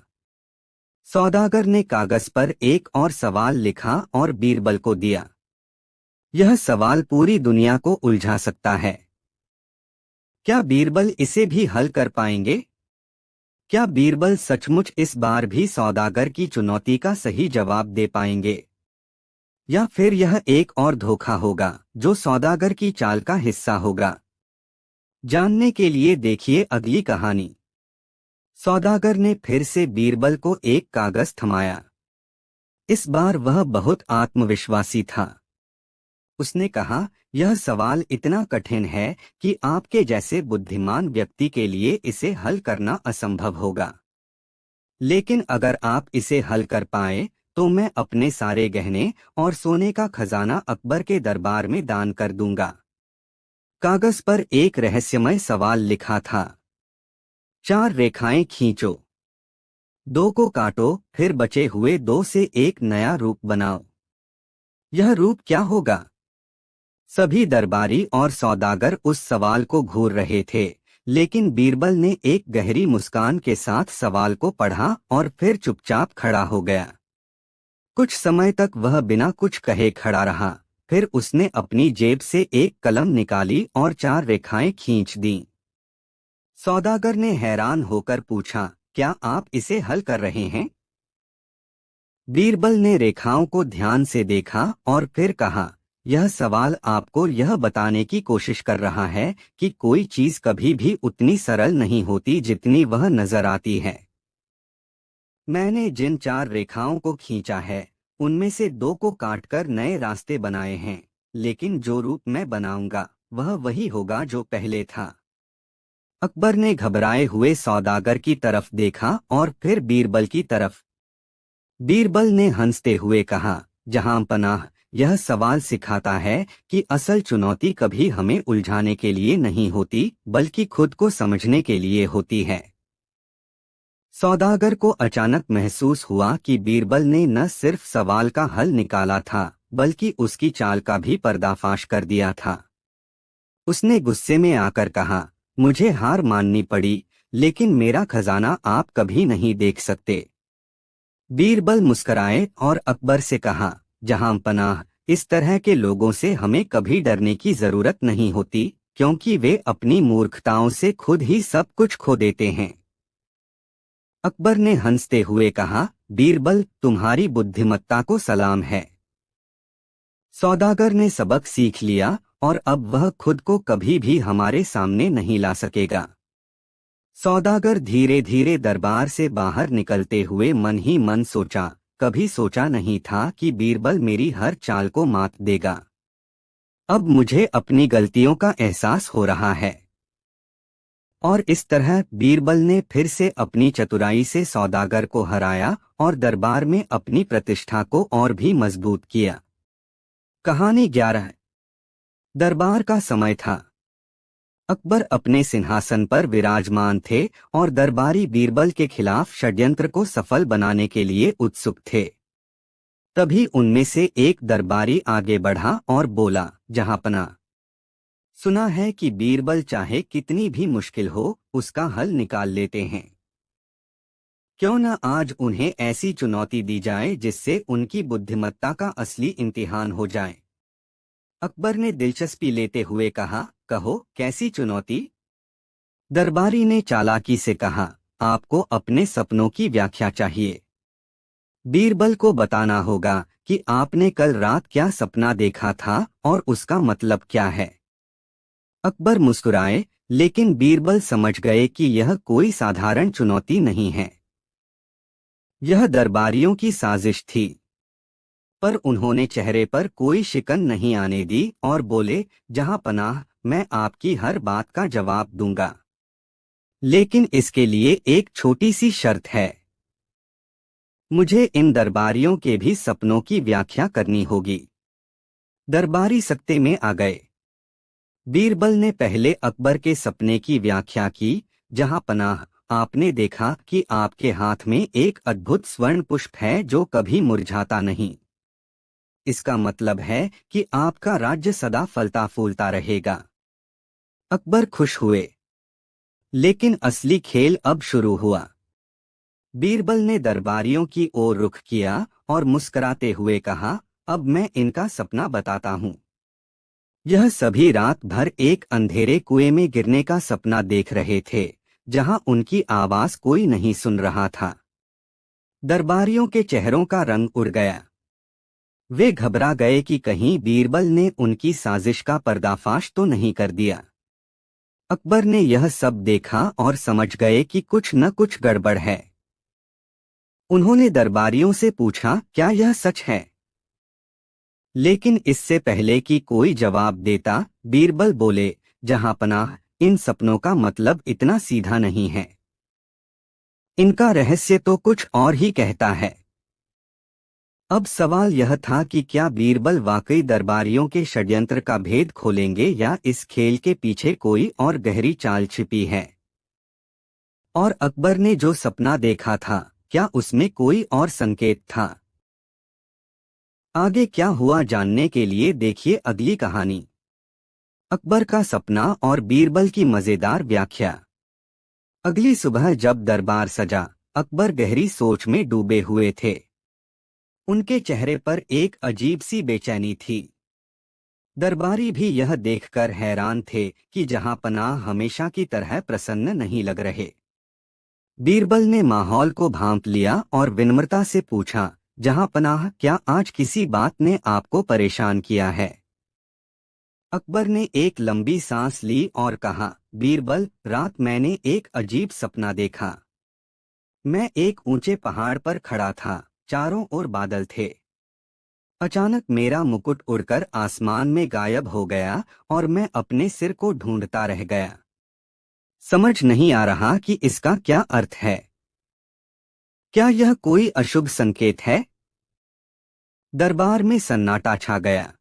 सौदागर ने कागज पर एक और सवाल लिखा और बीरबल को दिया। यह सवाल पूरी दुनिया को उलझा सकता है। क्या बीरबल इसे भी हल कर पाएंगे? क्या बीरबल सचमुच इस बार भी सौदागर की चुनौती का सही जवाब दे पाएंगे? या फिर यह एक और धोखा होगा जो सौदागर की चाल का हिस्सा होगा? जानने के लिए देखिए अगली कहानी। सौदागर ने फिर से बीरबल को एक कागज थमाया। इस बार वह बहुत आत्मविश्वासी था। उसने कहा, यह सवाल इतना कठिन है कि आपके जैसे बुद्धिमान व्यक्ति के लिए इसे हल करना असंभव होगा। लेकिन अगर आप इसे हल कर पाए तो मैं अपने सारे गहने और सोने का खजाना अकबर के दरबार में दान कर दूंगा। कागज पर एक रहस्यमय सवाल लिखा था। 4 रेखाएं खींचो, 2 को काटो, फिर बचे हुए 2 से एक नया रूप बनाओ। यह रूप क्या होगा? सभी दरबारी और सौदागर उस सवाल को घूर रहे थे, लेकिन बीरबल ने एक गहरी मुस्कान के साथ सवाल को पढ़ा और फिर चुपचाप खड़ा हो गया। कुछ समय तक वह बिना कुछ कहे खड़ा रहा। फिर उसने अपनी जेब से एक कलम निकाली और 4 रेखाएं खींच दी। सौदागर ने हैरान होकर पूछा, क्या आप इसे हल कर रहे हैं? बीरबल ने रेखाओं को ध्यान से देखा और फिर कहा, यह सवाल आपको यह बताने की कोशिश कर रहा है कि कोई चीज कभी भी उतनी सरल नहीं होती जितनी वह नजर आती है। मैंने जिन 4 रेखाओं को खींचा है, उनमें से 2 को काटकर नए रास्ते बनाए हैं, लेकिन जो रूप मैं बनाऊंगा वह वही होगा जो पहले था। अकबर ने घबराए हुए सौदागर की तरफ देखा और फिर बीरबल की तरफ। बीरबल ने हंसते हुए कहा, जहां पनाह, यह सवाल सिखाता है कि असल चुनौती कभी हमें उलझाने के लिए नहीं होती, बल्कि खुद को समझने के लिए होती है। सौदागर को अचानक महसूस हुआ कि बीरबल ने न सिर्फ सवाल का हल निकाला था, बल्कि उसकी चाल का भी पर्दाफाश कर दिया था। उसने गुस्से में आकर कहा, मुझे हार माननी पड़ी, लेकिन मेरा खजाना आप कभी नहीं देख सकते। बीरबल मुस्कराए और अकबर से कहा, जहां पनाह, इस तरह के लोगों से हमें कभी डरने की जरूरत नहीं होती, क्योंकि वे अपनी मूर्खताओं से खुद ही सब कुछ खो देते हैं। अकबर ने हंसते हुए कहा, बीरबल, तुम्हारी बुद्धिमत्ता को सलाम है। सौदागर ने सबक सीख लिया और अब वह खुद को कभी भी हमारे सामने नहीं ला सकेगा। सौदागर धीरे धीरे दरबार से बाहर निकलते हुए मन ही मन सोचा, कभी सोचा नहीं था कि बीरबल मेरी हर चाल को मात देगा। अब मुझे अपनी गलतियों का एहसास हो रहा है। और इस तरह बीरबल ने फिर से अपनी चतुराई से सौदागर को हराया और दरबार में अपनी प्रतिष्ठा को और भी मजबूत किया। कहानी 11। दरबार का समय था। अकबर अपने सिंहासन पर विराजमान थे और दरबारी बीरबल के खिलाफ षड्यंत्र को सफल बनाने के लिए उत्सुक थे। तभी उनमें से एक दरबारी आगे बढ़ा और बोला, जहांपना, सुना है कि बीरबल चाहे कितनी भी मुश्किल हो, उसका हल निकाल लेते हैं। क्यों न आज उन्हें ऐसी चुनौती दी जाए जिससे उनकी बुद्धिमत्ता का असली इम्तिहान हो जाए। अकबर ने दिलचस्पी लेते हुए कहा, कहो, कैसी चुनौती? दरबारी ने चालाकी से कहा, आपको अपने सपनों की व्याख्या चाहिए। बीरबल को बताना होगा कि आपने कल रात क्या सपना देखा था और उसका मतलब क्या है। अकबर मुस्कुराए, लेकिन बीरबल समझ गए कि यह कोई साधारण चुनौती नहीं है। यह दरबारियों की साजिश थी। पर उन्होंने चेहरे पर कोई शिकन नहीं आने दी और बोले, जहां पनाह, मैं आपकी हर बात का जवाब दूंगा, लेकिन इसके लिए एक छोटी सी शर्त है। मुझे इन दरबारियों के भी सपनों की व्याख्या करनी होगी। दरबारी सत्ते में आ गए। बीरबल ने पहले अकबर के सपने की व्याख्या की, जहां पनाह, आपने देखा कि आपके हाथ में एक अद्भुत स्वर्ण पुष्प है जो कभी मुरझाता नहीं। इसका मतलब है कि आपका राज्य सदा फलता फूलता रहेगा। अकबर खुश हुए। लेकिन असली खेल अब शुरू हुआ। बीरबल ने दरबारियों की ओर रुख किया और मुस्कुराते हुए कहा, अब मैं इनका सपना बताता हूँ। यह सभी रात भर एक अंधेरे कुएं में गिरने का सपना देख रहे थे, जहां उनकी आवाज कोई नहीं सुन रहा था। दरबारियों के चेहरों का रंग उड़ गया। वे घबरा गए कि कहीं बीरबल ने उनकी साजिश का पर्दाफाश तो नहीं कर दिया। अकबर ने यह सब देखा और समझ गए कि कुछ न कुछ गड़बड़ है। उन्होंने दरबारियों से पूछा, क्या यह सच है? लेकिन इससे पहले कि कोई जवाब देता, बीरबल बोले, जहांपनाह, इन सपनों का मतलब इतना सीधा नहीं है। इनका रहस्य तो कुछ और ही कहता है। अब सवाल यह था कि क्या बीरबल वाकई दरबारियों के षड्यंत्र का भेद खोलेंगे या इस खेल के पीछे कोई और गहरी चाल छिपी है। और अकबर ने जो सपना देखा था, क्या उसमें कोई और संकेत था? आगे क्या हुआ जानने के लिए देखिए अगली कहानी। अकबर का सपना और बीरबल की मजेदार व्याख्या। अगली सुबह जब दरबार सजा, अकबर गहरी सोच में डूबे हुए थे। उनके चेहरे पर एक अजीब सी बेचैनी थी। दरबारी भी यह देखकर हैरान थे कि जहांपनाह हमेशा की तरह प्रसन्न नहीं लग रहे। बीरबल ने माहौल को भांप लिया और विनम्रता से पूछा, जहां पनाह, क्या आज किसी बात ने आपको परेशान किया है? अकबर ने एक लंबी सांस ली और कहा, बीरबल, रात मैंने एक अजीब सपना देखा। मैं एक ऊंचे पहाड़ पर खड़ा था, चारों ओर बादल थे। अचानक मेरा मुकुट उड़कर आसमान में गायब हो गया और मैं अपने सिर को ढूंढता रह गया। समझ नहीं आ रहा कि इसका क्या अर्थ है। क्या यह कोई अशुभ संकेत है? दरबार में सन्नाटा छा गया।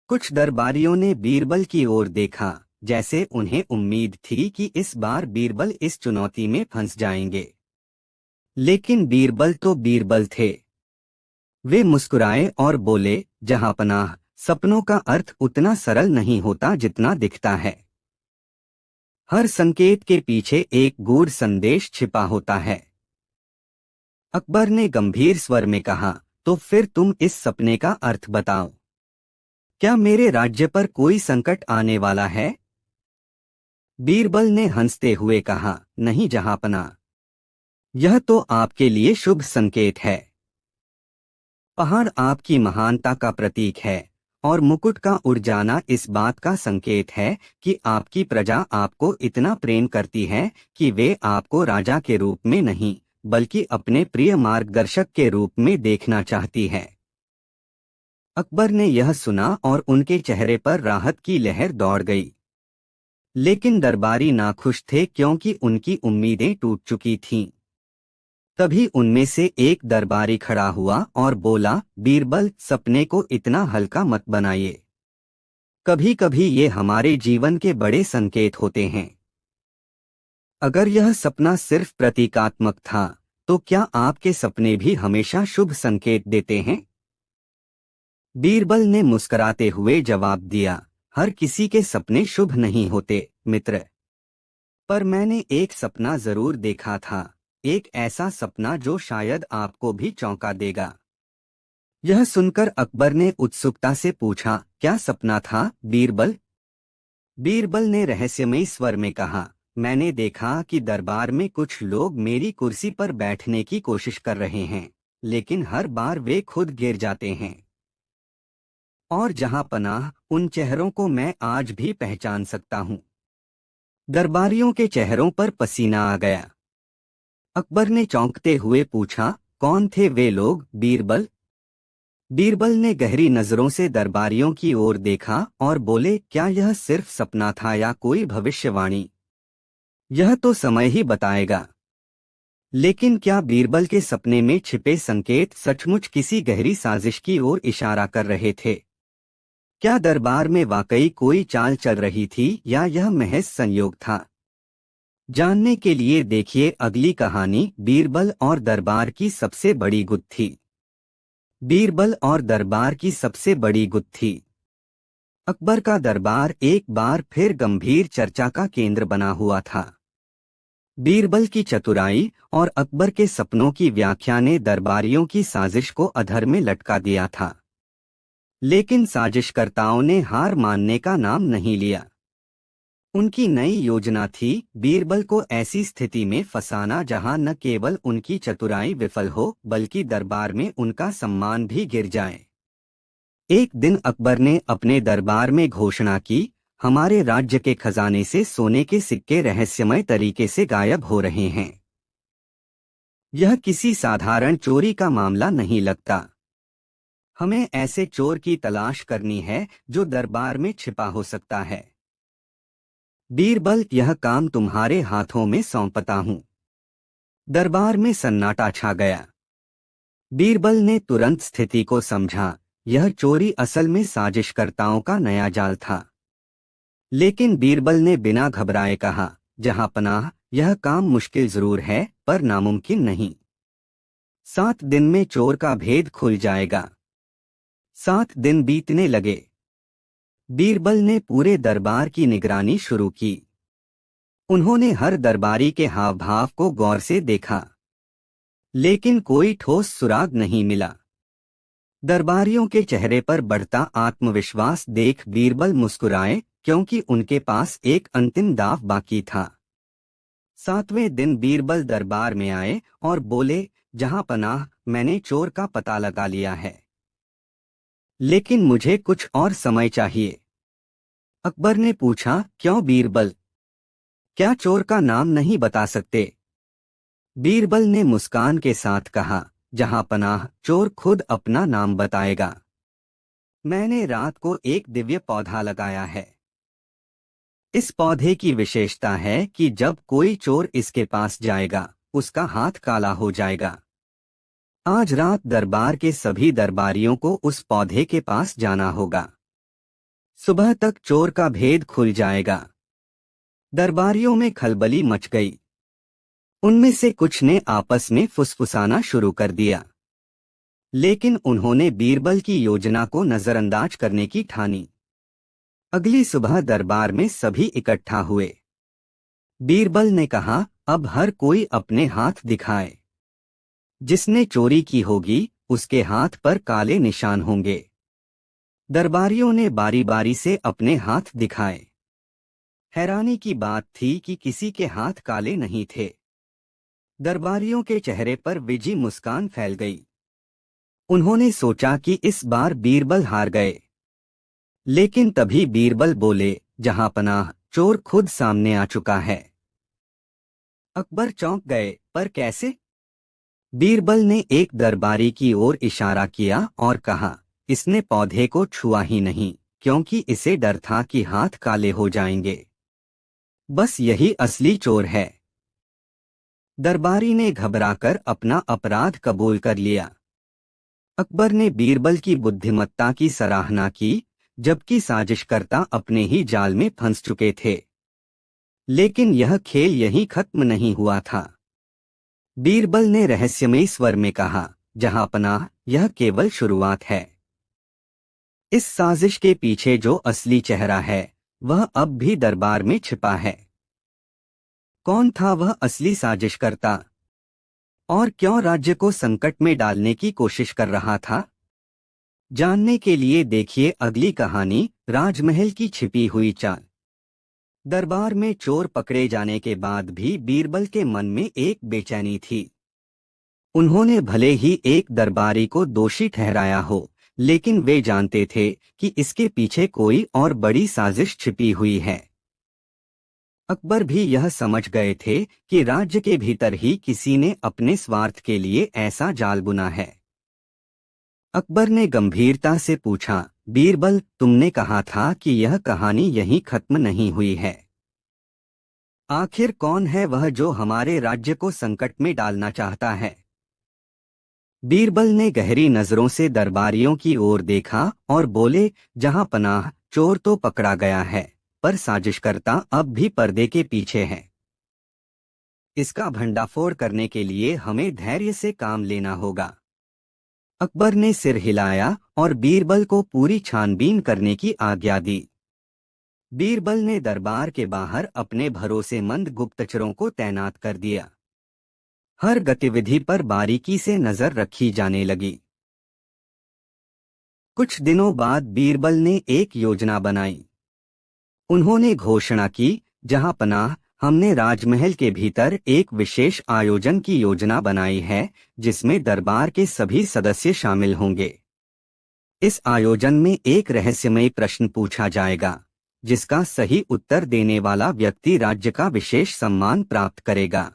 कुछ दरबारियों ने बीरबल की ओर देखा, जैसे उन्हें उम्मीद थी कि इस बार बीरबल इस चुनौती में फंस जाएंगे। लेकिन बीरबल तो बीरबल थे। वे मुस्कुराए और बोले, जहांपनाह, सपनों का अर्थ उतना सरल नहीं होता जितना दिखता है। हर संकेत के पीछे एक गूढ़ संदेश छिपा होता है। अकबर ने गंभीर स्वर में कहा, तो फिर तुम इस सपने का अर्थ बताओ। क्या मेरे राज्य पर कोई संकट आने वाला है? बीरबल ने हंसते हुए कहा, नहीं जहांपनाह, यह तो आपके लिए शुभ संकेत है। पहाड़ आपकी महानता का प्रतीक है और मुकुट का उड़ जाना इस बात का संकेत है कि आपकी प्रजा आपको इतना प्रेम करती है कि वे आपको राजा के रूप में नहीं, बल्कि अपने प्रिय मार्गदर्शक के रूप में देखना चाहती है। अकबर ने यह सुना और उनके चेहरे पर राहत की लहर दौड़ गई। लेकिन दरबारी नाखुश थे क्योंकि उनकी उम्मीदें टूट चुकी थीं। तभी उनमें से एक दरबारी खड़ा हुआ और बोला, बीरबल, सपने को इतना हल्का मत बनाइए। कभी कभी ये हमारे जीवन के बड़े संकेत होते हैं। अगर यह सपना सिर्फ प्रतीकात्मक था, तो क्या आपके सपने भी हमेशा शुभ संकेत देते हैं? बीरबल ने मुस्कुराते हुए जवाब दिया, हर किसी के सपने शुभ नहीं होते, मित्र। पर मैंने एक सपना जरूर देखा था, एक ऐसा सपना जो शायद आपको भी चौंका देगा। यह सुनकर अकबर ने उत्सुकता से पूछा, क्या सपना था, बीरबल? बीरबल ने रहस्यमयी स्वर में कहा, मैंने देखा कि दरबार में कुछ लोग मेरी कुर्सी पर बैठने की कोशिश कर रहे हैं, लेकिन हर बार वे खुद गिर जाते हैं। और जहांपनाह, उन चेहरों को मैं आज भी पहचान सकता हूँ। दरबारियों के चेहरों पर पसीना आ गया। अकबर ने चौंकते हुए पूछा, कौन थे वे लोग, बीरबल? बीरबल ने गहरी नजरों से दरबारियों की ओर देखा और बोले, क्या यह सिर्फ सपना था या कोई भविष्यवाणी? यह तो समय ही बताएगा। लेकिन क्या बीरबल के सपने में छिपे संकेत सचमुच किसी गहरी साजिश की ओर इशारा कर रहे थे? क्या दरबार में वाकई कोई चाल चल रही थी या यह महज संयोग था? जानने के लिए देखिए अगली कहानी, बीरबल और दरबार की सबसे बड़ी गुत्थी। बीरबल और दरबार की सबसे बड़ी गुत्थी। अकबर का दरबार एक बार फिर गंभीर चर्चा का केंद्र बना हुआ था। बीरबल की चतुराई और अकबर के सपनों की व्याख्या ने दरबारियों की साजिश को अधर में लटका दिया था। लेकिन साजिशकर्ताओं ने हार मानने का नाम नहीं लिया। उनकी नई योजना थी बीरबल को ऐसी स्थिति में फंसाना जहां न केवल उनकी चतुराई विफल हो, बल्कि दरबार में उनका सम्मान भी गिर जाए। एक दिन अकबर ने अपने दरबार में घोषणा की, हमारे राज्य के खजाने से सोने के सिक्के रहस्यमय तरीके से गायब हो रहे हैं। यह किसी साधारण चोरी का मामला नहीं लगता। हमें ऐसे चोर की तलाश करनी है जो दरबार में छिपा हो सकता है। बीरबल, यह काम तुम्हारे हाथों में सौंपता हूं। दरबार में सन्नाटा छा गया। बीरबल ने तुरंत स्थिति को समझा, यह चोरी असल में साजिशकर्ताओं का नया जाल था। लेकिन बीरबल ने बिना घबराए कहा, जहांपनाह, यह काम मुश्किल जरूर है पर नामुमकिन नहीं। 7 दिन में चोर का भेद खुल जाएगा। 7 दिन बीतने लगे। बीरबल ने पूरे दरबार की निगरानी शुरू की। उन्होंने हर दरबारी के हाव भाव को गौर से देखा, लेकिन कोई ठोस सुराग नहीं मिला। दरबारियों के चेहरे पर बढ़ता आत्मविश्वास देख बीरबल मुस्कुराए, क्योंकि उनके पास एक अंतिम दाव बाकी था। 7वें दिन बीरबल दरबार में आए और बोले, जहांपनाह, मैंने चोर का पता लगा लिया है, लेकिन मुझे कुछ और समय चाहिए। अकबर ने पूछा, क्यों बीरबल? क्या चोर का नाम नहीं बता सकते? बीरबल ने मुस्कान के साथ कहा, जहां पनाह, चोर खुद अपना नाम बताएगा। मैंने रात को एक दिव्य पौधा लगाया है। इस पौधे की विशेषता है कि जब कोई चोर इसके पास जाएगा, उसका हाथ काला हो जाएगा। आज रात दरबार के सभी दरबारियों को उस पौधे के पास जाना होगा। सुबह तक चोर का भेद खुल जाएगा। दरबारियों में खलबली मच गई। उनमें से कुछ ने आपस में फुसफुसाना शुरू कर दिया, लेकिन उन्होंने बीरबल की योजना को नजरअंदाज करने की ठानी। अगली सुबह दरबार में सभी इकट्ठा हुए। बीरबल ने कहा, अब हर कोई अपने हाथ दिखाए। जिसने चोरी की होगी, उसके हाथ पर काले निशान होंगे। दरबारियों ने बारी बारी से अपने हाथ दिखाए। हैरानी की बात थी कि किसी के हाथ काले नहीं थे। दरबारियों के चेहरे पर विजी मुस्कान फैल गई। उन्होंने सोचा कि इस बार बीरबल हार गए। लेकिन तभी बीरबल बोले, जहां पनाह, चोर खुद सामने आ चुका है। अकबर चौंक गए, पर कैसे? बीरबल ने एक दरबारी की ओर इशारा किया और कहा, इसने पौधे को छुआ ही नहीं, क्योंकि इसे डर था कि हाथ काले हो जाएंगे। बस यही असली चोर है। दरबारी ने घबराकर अपना अपराध कबूल कर लिया। अकबर ने बीरबल की बुद्धिमत्ता की सराहना की, जबकि साजिशकर्ता अपने ही जाल में फंस चुके थे। लेकिन यह खेल यहीं खत्म नहीं हुआ था। बीरबल ने रहस्यमयी स्वर में कहा, जहां पनाह, यह केवल शुरुआत है। इस साजिश के पीछे जो असली चेहरा है, वह अब भी दरबार में छिपा है। कौन था वह असली साजिशकर्ता? और क्यों राज्य को संकट में डालने की कोशिश कर रहा था? जानने के लिए देखिए अगली कहानी, राजमहल की छिपी हुई चाल। दरबार में चोर पकड़े जाने के बाद भी बीरबल के मन में एक बेचैनी थी। उन्होंने भले ही एक दरबारी को दोषी ठहराया हो, लेकिन वे जानते थे कि इसके पीछे कोई और बड़ी साजिश छिपी हुई है। अकबर भी यह समझ गए थे कि राज्य के भीतर ही किसी ने अपने स्वार्थ के लिए ऐसा जाल बुना है। अकबर ने गंभीरता से पूछा, बीरबल, तुमने कहा था कि यह कहानी यहीं खत्म नहीं हुई है। आखिर कौन है वह जो हमारे राज्य को संकट में डालना चाहता है? बीरबल ने गहरी नजरों से दरबारियों की ओर देखा और बोले, जहां पनाह, चोर तो पकड़ा गया है, पर साजिशकर्ता अब भी पर्दे के पीछे है। इसका भंडाफोड़ करने के लिए हमें धैर्य से काम लेना होगा। अकबर ने सिर हिलाया और बीरबल को पूरी छानबीन करने की आज्ञा दी। बीरबल ने दरबार के बाहर अपने भरोसेमंद गुप्तचरों को तैनात कर दिया। हर गतिविधि पर बारीकी से नजर रखी जाने लगी। कुछ दिनों बाद बीरबल ने एक योजना बनाई। उन्होंने घोषणा की, जहां पनाह, हमने राजमहल के भीतर एक विशेष आयोजन की योजना बनाई है, जिसमें दरबार के सभी सदस्य शामिल होंगे। इस आयोजन में एक रहस्यमय प्रश्न पूछा जाएगा, जिसका सही उत्तर देने वाला व्यक्ति राज्य का विशेष सम्मान प्राप्त करेगा।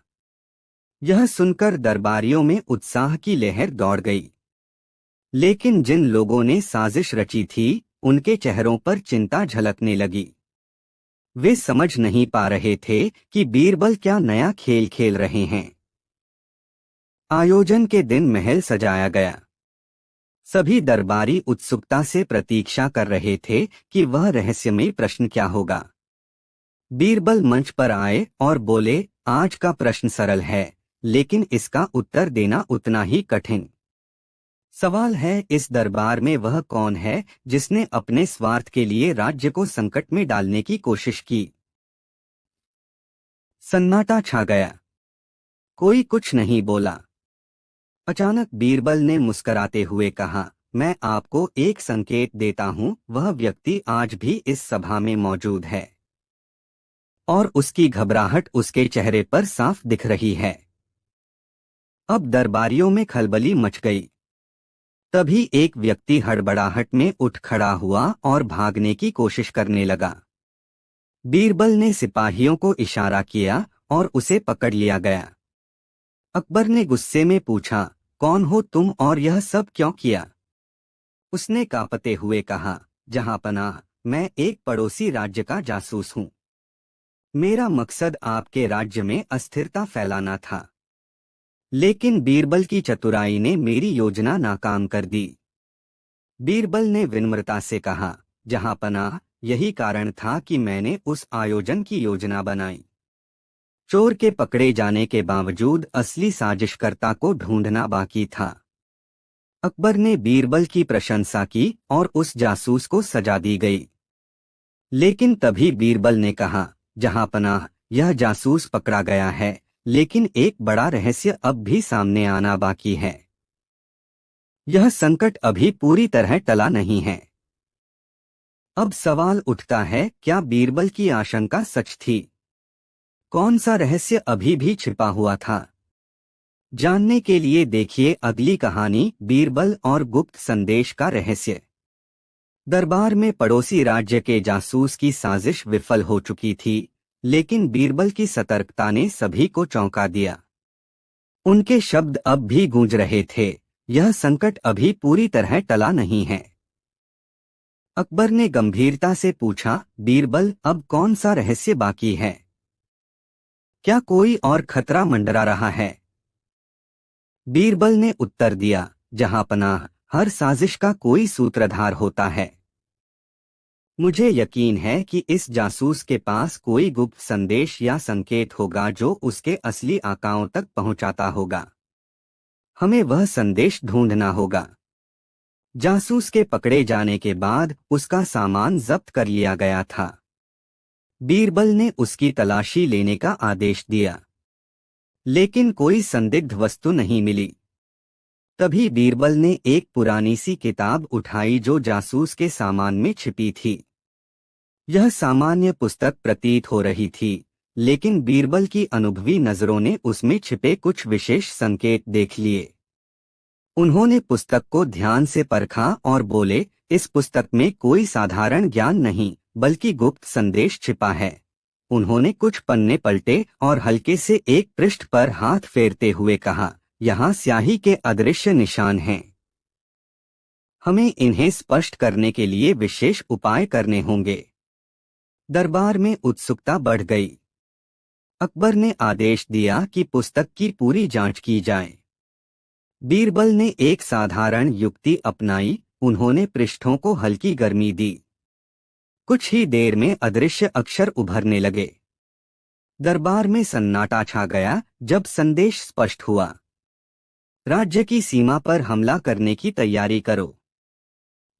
यह सुनकर दरबारियों में उत्साह की लहर दौड़ गई। लेकिन जिन लोगों ने साजिश रची थी, उनके चेहरों पर चिंता झलकने लगी। वे समझ नहीं पा रहे थे कि बीरबल क्या नया खेल खेल रहे हैं। आयोजन के दिन महल सजाया गया। सभी दरबारी उत्सुकता से प्रतीक्षा कर रहे थे कि वह रहस्यमय प्रश्न क्या होगा। बीरबल मंच पर आए और बोले, आज का प्रश्न सरल है, लेकिन इसका उत्तर देना उतना ही कठिन। सवाल है, इस दरबार में वह कौन है जिसने अपने स्वार्थ के लिए राज्य को संकट में डालने की कोशिश की? सन्नाटा छा गया। कोई कुछ नहीं बोला। अचानक बीरबल ने मुस्कराते हुए कहा, मैं आपको एक संकेत देता हूं, वह व्यक्ति आज भी इस सभा में मौजूद है। और उसकी घबराहट उसके चेहरे पर साफ दिख रही है। अब दरबारियों में खलबली मच गई। तभी एक व्यक्ति हड़बड़ाहट में उठ खड़ा हुआ और भागने की कोशिश करने लगा। बीरबल ने सिपाहियों को इशारा किया और उसे पकड़ लिया गया। अकबर ने गुस्से में पूछा, कौन हो तुम और यह सब क्यों किया? उसने कांपते हुए कहा, जहांपनाह, मैं एक पड़ोसी राज्य का जासूस हूँ। मेरा मकसद आपके राज्य में अस्थिरता फैलाना था, लेकिन बीरबल की चतुराई ने मेरी योजना नाकाम कर दी। बीरबल ने विनम्रता से कहा, जहांपनाह, यही कारण था कि मैंने उस आयोजन की योजना बनाई। चोर के पकड़े जाने के बावजूद असली साजिशकर्ता को ढूंढना बाकी था। अकबर ने बीरबल की प्रशंसा की और उस जासूस को सजा दी गई। लेकिन तभी बीरबल ने कहा, जहांपनाह, यह जासूस पकड़ा गया है, लेकिन एक बड़ा रहस्य अब भी सामने आना बाकी है। यह संकट अभी पूरी तरह टला नहीं है। अब सवाल उठता है, क्या बीरबल की आशंका सच थी? कौन सा रहस्य अभी भी छिपा हुआ था? जानने के लिए देखिए अगली कहानी, बीरबल और गुप्त संदेश का रहस्य। दरबार में पड़ोसी राज्य के जासूस की साजिश विफल हो चुकी थी, लेकिन बीरबल की सतर्कता ने सभी को चौंका दिया। उनके शब्द अब भी गूंज रहे थे, यह संकट अभी पूरी तरह टला नहीं है। अकबर ने गंभीरता से पूछा, बीरबल, अब कौन सा रहस्य बाकी है? क्या कोई और खतरा मंडरा रहा है? बीरबल ने उत्तर दिया, जहांपनाह, हर साजिश का कोई सूत्रधार होता है। मुझे यकीन है कि इस जासूस के पास कोई गुप्त संदेश या संकेत होगा जो उसके असली आकाओं तक पहुंचाता होगा। हमें वह संदेश ढूंढना होगा। जासूस के पकड़े जाने के बाद उसका सामान जब्त कर लिया गया था। बीरबल ने उसकी तलाशी लेने का आदेश दिया, लेकिन कोई संदिग्ध वस्तु नहीं मिली। तभी बीरबल ने एक पुरानी सी किताब उठाई जो जासूस के सामान में छिपी थी। यह सामान्य पुस्तक प्रतीत हो रही थी, लेकिन बीरबल की अनुभवी नजरों ने उसमें छिपे कुछ विशेष संकेत देख लिए। उन्होंने पुस्तक को ध्यान से परखा और बोले, इस पुस्तक में कोई साधारण ज्ञान नहीं, बल्कि गुप्त संदेश छिपा है। उन्होंने कुछ पन्ने पलटे और हल्के से एक पृष्ठ पर हाथ फेरते हुए कहा, यहाँ स्याही के अदृश्य निशान हैं। हमें इन्हें स्पष्ट करने के लिए विशेष उपाय करने होंगे। दरबार में उत्सुकता बढ़ गई। अकबर ने आदेश दिया कि पुस्तक की पूरी जांच की जाए। बीरबल ने एक साधारण युक्ति अपनाई, उन्होंने पृष्ठों को हल्की गर्मी दी। कुछ ही देर में अदृश्य अक्षर उभरने लगे। दरबार में सन्नाटा छा गया जब संदेश स्पष्ट हुआ। राज्य की सीमा पर हमला करने की तैयारी करो।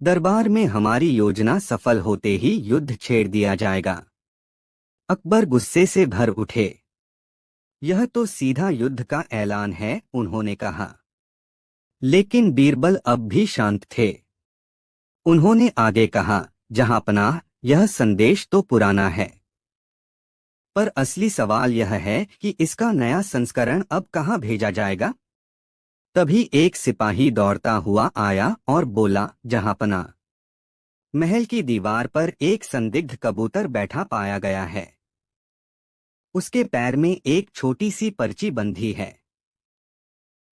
दरबार में हमारी योजना सफल होते ही युद्ध छेड़ दिया जाएगा। अकबर गुस्से से भर उठे। यह तो सीधा युद्ध का ऐलान है, उन्होंने कहा। लेकिन बीरबल अब भी शांत थे। उन्होंने आगे कहा, जहांपनाह, यह संदेश तो पुराना है, पर असली सवाल यह है कि इसका नया संस्करण अब कहाँ भेजा जाएगा? तभी एक सिपाही दौड़ता हुआ आया और बोला, जहांपनाह, महल की दीवार पर एक संदिग्ध कबूतर बैठा पाया गया है। उसके पैर में एक छोटी सी पर्ची बंधी है।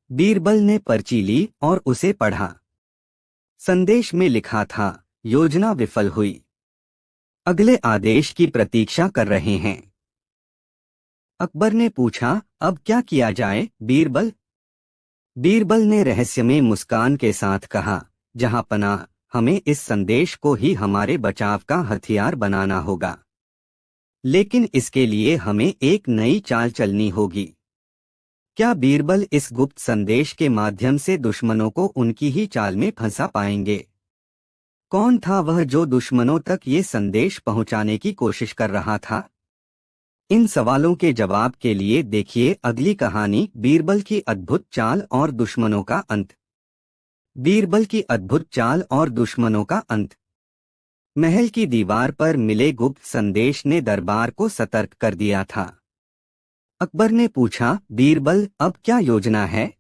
बीरबल ने पर्ची ली और उसे पढ़ा। संदेश में लिखा था, योजना विफल हुई, अगले आदेश की प्रतीक्षा कर रहे हैं। अकबर ने पूछा, अब क्या किया जाए बीरबल? बीरबल ने रहस्यमय मुस्कान के साथ कहा, जहांपनाह, हमें इस संदेश को ही हमारे बचाव का हथियार बनाना होगा। लेकिन इसके लिए हमें एक नई चाल चलनी होगी। क्या बीरबल इस गुप्त संदेश के माध्यम से दुश्मनों को उनकी ही चाल में फंसा पाएंगे? कौन था वह जो दुश्मनों तक ये संदेश पहुंचाने की कोशिश कर रहा था? इन सवालों के जवाब के लिए देखिए अगली कहानी, बीरबल की अद्भुत चाल और दुश्मनों का अंत। बीरबल की अद्भुत चाल और दुश्मनों का अंत। महल की दीवार पर मिले गुप्त संदेश ने दरबार को सतर्क कर दिया था। अकबर ने पूछा, बीरबल, अब क्या योजना है?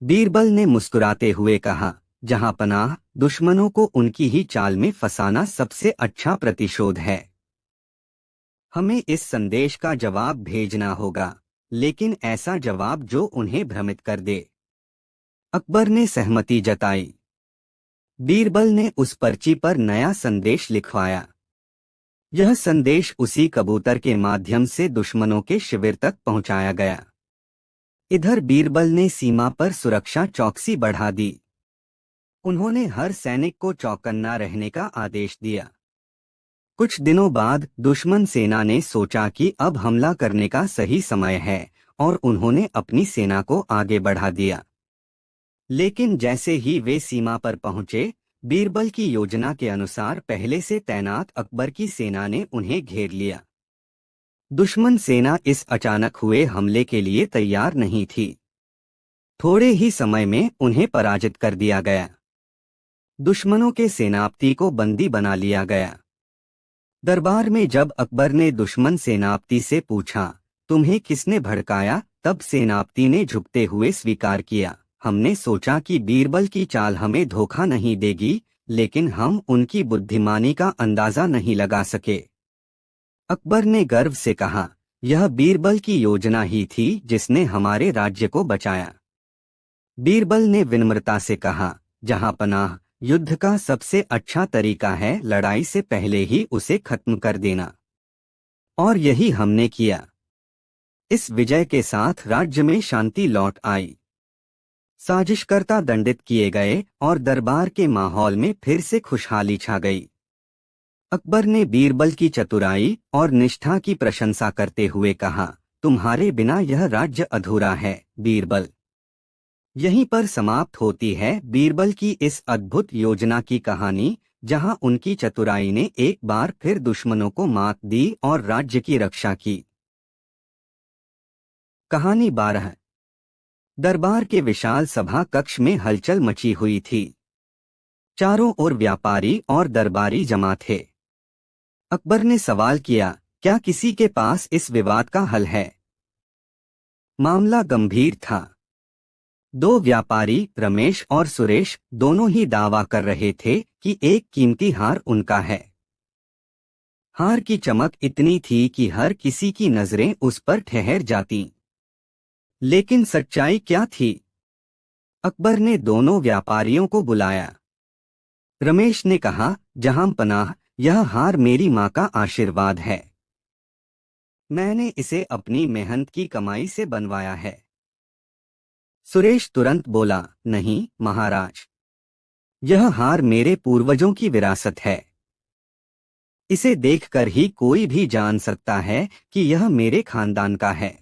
बीरबल ने मुस्कुराते हुए कहा, जहां पनाह, दुश्मनों को उनकी ही चाल में फंसाना सबसे अच्छा प्रतिशोध है। हमें इस संदेश का जवाब भेजना होगा, लेकिन ऐसा जवाब जो उन्हें भ्रमित कर दे। अकबर ने सहमति जताई। बीरबल ने उस पर्ची पर नया संदेश लिखवाया। यह संदेश उसी कबूतर के माध्यम से दुश्मनों के शिविर तक पहुंचाया गया। इधर बीरबल ने सीमा पर सुरक्षा चौकसी बढ़ा दी। उन्होंने हर सैनिक को चौकन्ना रहने का आदेश दिया। कुछ दिनों बाद दुश्मन सेना ने सोचा कि अब हमला करने का सही समय है और उन्होंने अपनी सेना को आगे बढ़ा दिया। लेकिन जैसे ही वे सीमा पर पहुंचे, बीरबल की योजना के अनुसार पहले से तैनात अकबर की सेना ने उन्हें घेर लिया। दुश्मन सेना इस अचानक हुए हमले के लिए तैयार नहीं थी। थोड़े ही समय में उन्हें पराजित कर दिया गया। दुश्मनों के सेनापति को बंदी बना लिया गया। दरबार में जब अकबर ने दुश्मन सेनापति से पूछा, तुम्हें किसने भड़काया, तब सेनापति ने झुकते हुए स्वीकार किया, हमने सोचा कि बीरबल की चाल हमें धोखा नहीं देगी, लेकिन हम उनकी बुद्धिमानी का अंदाजा नहीं लगा सके। अकबर ने गर्व से कहा, यह बीरबल की योजना ही थी जिसने हमारे राज्य को बचाया। बीरबल ने विनम्रता से कहा, जहां पनाह, युद्ध का सबसे अच्छा तरीका है लड़ाई से पहले ही उसे खत्म कर देना। और यही हमने किया। इस विजय के साथ राज्य में शांति लौट आई। साजिशकर्ता दंडित किए गए और दरबार के माहौल में फिर से खुशहाली छा गई। अकबर ने बीरबल की चतुराई और निष्ठा की प्रशंसा करते हुए कहा, तुम्हारे बिना यह राज्य अधूरा है बीरबल। यहीं पर समाप्त होती है बीरबल की इस अद्भुत योजना की कहानी, जहां उनकी चतुराई ने एक बार फिर दुश्मनों को मात दी और राज्य की रक्षा की। कहानी 12। दरबार के विशाल सभा कक्ष में हलचल मची हुई थी। चारों ओर व्यापारी और दरबारी जमा थे। अकबर ने सवाल किया, क्या किसी के पास इस विवाद का हल है? मामला गंभीर था। दो व्यापारी, रमेश और सुरेश, दोनों ही दावा कर रहे थे कि एक कीमती हार उनका है। हार की चमक इतनी थी कि हर किसी की नजरें उस पर ठहर जातीं। लेकिन सच्चाई क्या थी? अकबर ने दोनों व्यापारियों को बुलाया। रमेश ने कहा, जहां पनाह, यह हार मेरी मां का आशीर्वाद है। मैंने इसे अपनी मेहनत की कमाई से बनवाया है। सुरेश तुरंत बोला, नहीं महाराज, यह हार मेरे पूर्वजों की विरासत है। इसे देखकर ही कोई भी जान सकता है कि यह मेरे खानदान का है।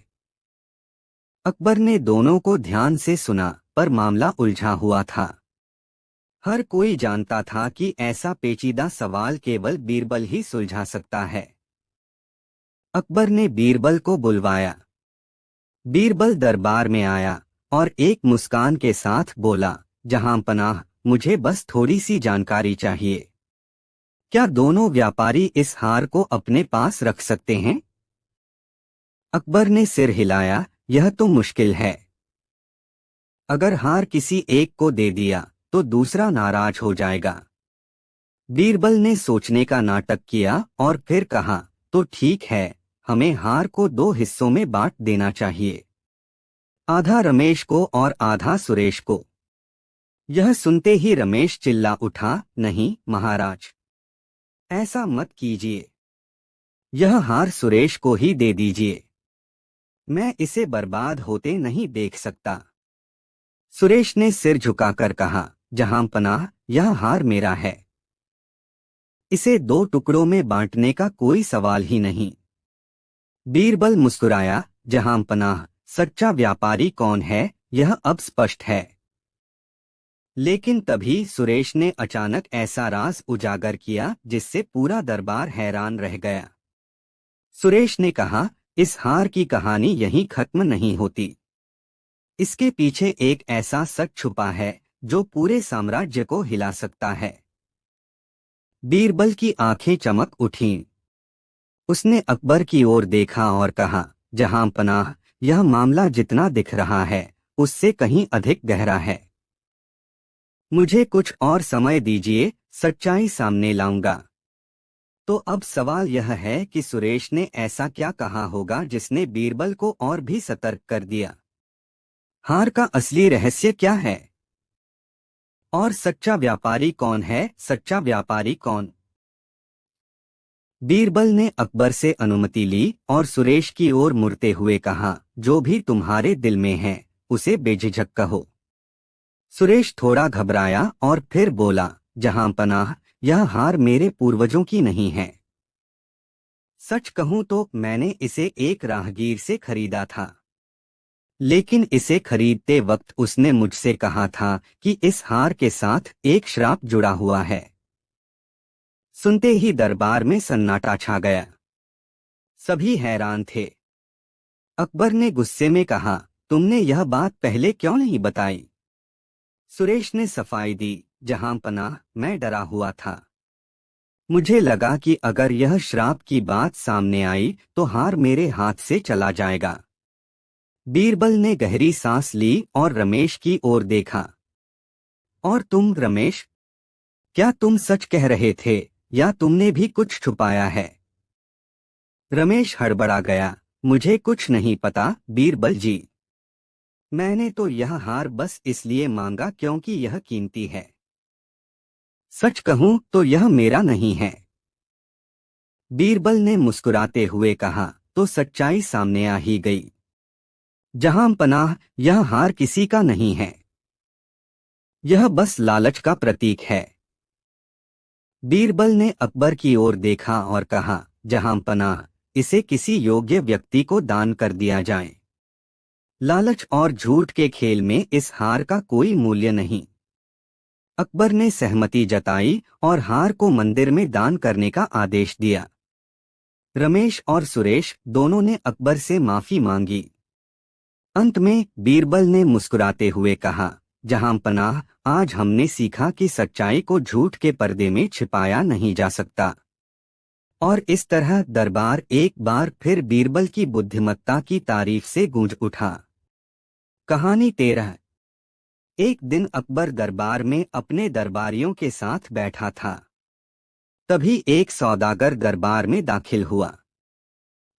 अकबर ने दोनों को ध्यान से सुना, पर मामला उलझा हुआ था। हर कोई जानता था कि ऐसा पेचीदा सवाल केवल बीरबल ही सुलझा सकता है। अकबर ने बीरबल को बुलवाया। बीरबल दरबार में आया और एक मुस्कान के साथ बोला, जहां पनाह, मुझे बस थोड़ी सी जानकारी चाहिए। क्या दोनों व्यापारी इस हार को अपने पास रख सकते हैं? अकबर ने सिर हिलाया, यह तो मुश्किल है। अगर हार किसी एक को दे दिया तो दूसरा नाराज हो जाएगा। बीरबल ने सोचने का नाटक किया और फिर कहा, तो ठीक है, हमें हार को दो हिस्सों में बांट देना चाहिए, आधा रमेश को और आधा सुरेश को। यह सुनते ही रमेश चिल्ला उठा, नहीं महाराज, ऐसा मत कीजिए। यह हार सुरेश को ही दे दीजिए। मैं इसे बर्बाद होते नहीं देख सकता। सुरेश ने सिर झुकाकर कहा, जहां पनाह, यह हार मेरा है। इसे दो टुकड़ों में बांटने का कोई सवाल ही नहीं। बीरबल मुस्कुराया, जहां पनाह, सच्चा व्यापारी कौन है, यह अब स्पष्ट है। लेकिन तभी सुरेश ने अचानक ऐसा राज उजागर किया जिससे पूरा दरबार हैरान रह गया। सुरेश ने कहा, इस हार की कहानी यहीं खत्म नहीं होती। इसके पीछे एक ऐसा सच छुपा है जो पूरे साम्राज्य को हिला सकता है। बीरबल की आंखें चमक उठीं। उसने अकबर की ओर देखा और कहा, जहां पनाह, यह मामला जितना दिख रहा है उससे कहीं अधिक गहरा है। मुझे कुछ और समय दीजिए, सच्चाई सामने लाऊंगा। तो अब सवाल यह है कि सुरेश ने ऐसा क्या कहा होगा जिसने बीरबल को और भी सतर्क कर दिया। हार का असली रहस्य क्या है? और सच्चा व्यापारी कौन है? सच्चा व्यापारी कौन? बीरबल ने अकबर से अनुमति ली और सुरेश की ओर मुड़ते हुए कहा, जो भी तुम्हारे दिल में है उसे बेझिझक कहो। सुरेश थोड़ा घबराया और फिर बोला, जहां पनाह, यह हार मेरे पूर्वजों की नहीं है। सच कहूं तो मैंने इसे एक राहगीर से खरीदा था, लेकिन इसे खरीदते वक्त उसने मुझसे कहा था कि इस हार के साथ एक श्राप जुड़ा हुआ है। सुनते ही दरबार में सन्नाटा छा गया। सभी हैरान थे। अकबर ने गुस्से में कहा, तुमने यह बात पहले क्यों नहीं बताई? सुरेश ने सफाई दी, जहां पनाह, मैं डरा हुआ था। मुझे लगा कि अगर यह श्राप की बात सामने आई तो हार मेरे हाथ से चला जाएगा। बीरबल ने गहरी सांस ली और रमेश की ओर देखा। और तुम रमेश, क्या तुम सच कह रहे थे या तुमने भी कुछ छुपाया है? रमेश हड़बड़ा गया, मुझे कुछ नहीं पता बीरबल जी। मैंने तो यह हार बस इसलिए मांगा क्योंकि यह कीमती है। सच कहूं तो यह मेरा नहीं है। बीरबल ने मुस्कुराते हुए कहा, तो सच्चाई सामने आ ही गई। जहां पनाह, यह हार किसी का नहीं है। यह बस लालच का प्रतीक है। बीरबल ने अकबर की ओर देखा और कहा, जहां पनाह, इसे किसी योग्य व्यक्ति को दान कर दिया जाए। लालच और झूठ के खेल में इस हार का कोई मूल्य नहीं। अकबर ने सहमति जताई और हार को मंदिर में दान करने का आदेश दिया। रमेश और सुरेश दोनों ने अकबर से माफी मांगी। अंत में बीरबल ने मुस्कुराते हुए कहा, जहां पनाह, आज हमने सीखा कि सच्चाई को झूठ के पर्दे में छिपाया नहीं जा सकता। और इस तरह दरबार एक बार फिर बीरबल की बुद्धिमत्ता की तारीफ से गूंज उठा। कहानी 13। एक दिन अकबर दरबार में अपने दरबारियों के साथ बैठा था। तभी एक सौदागर दरबार में दाखिल हुआ।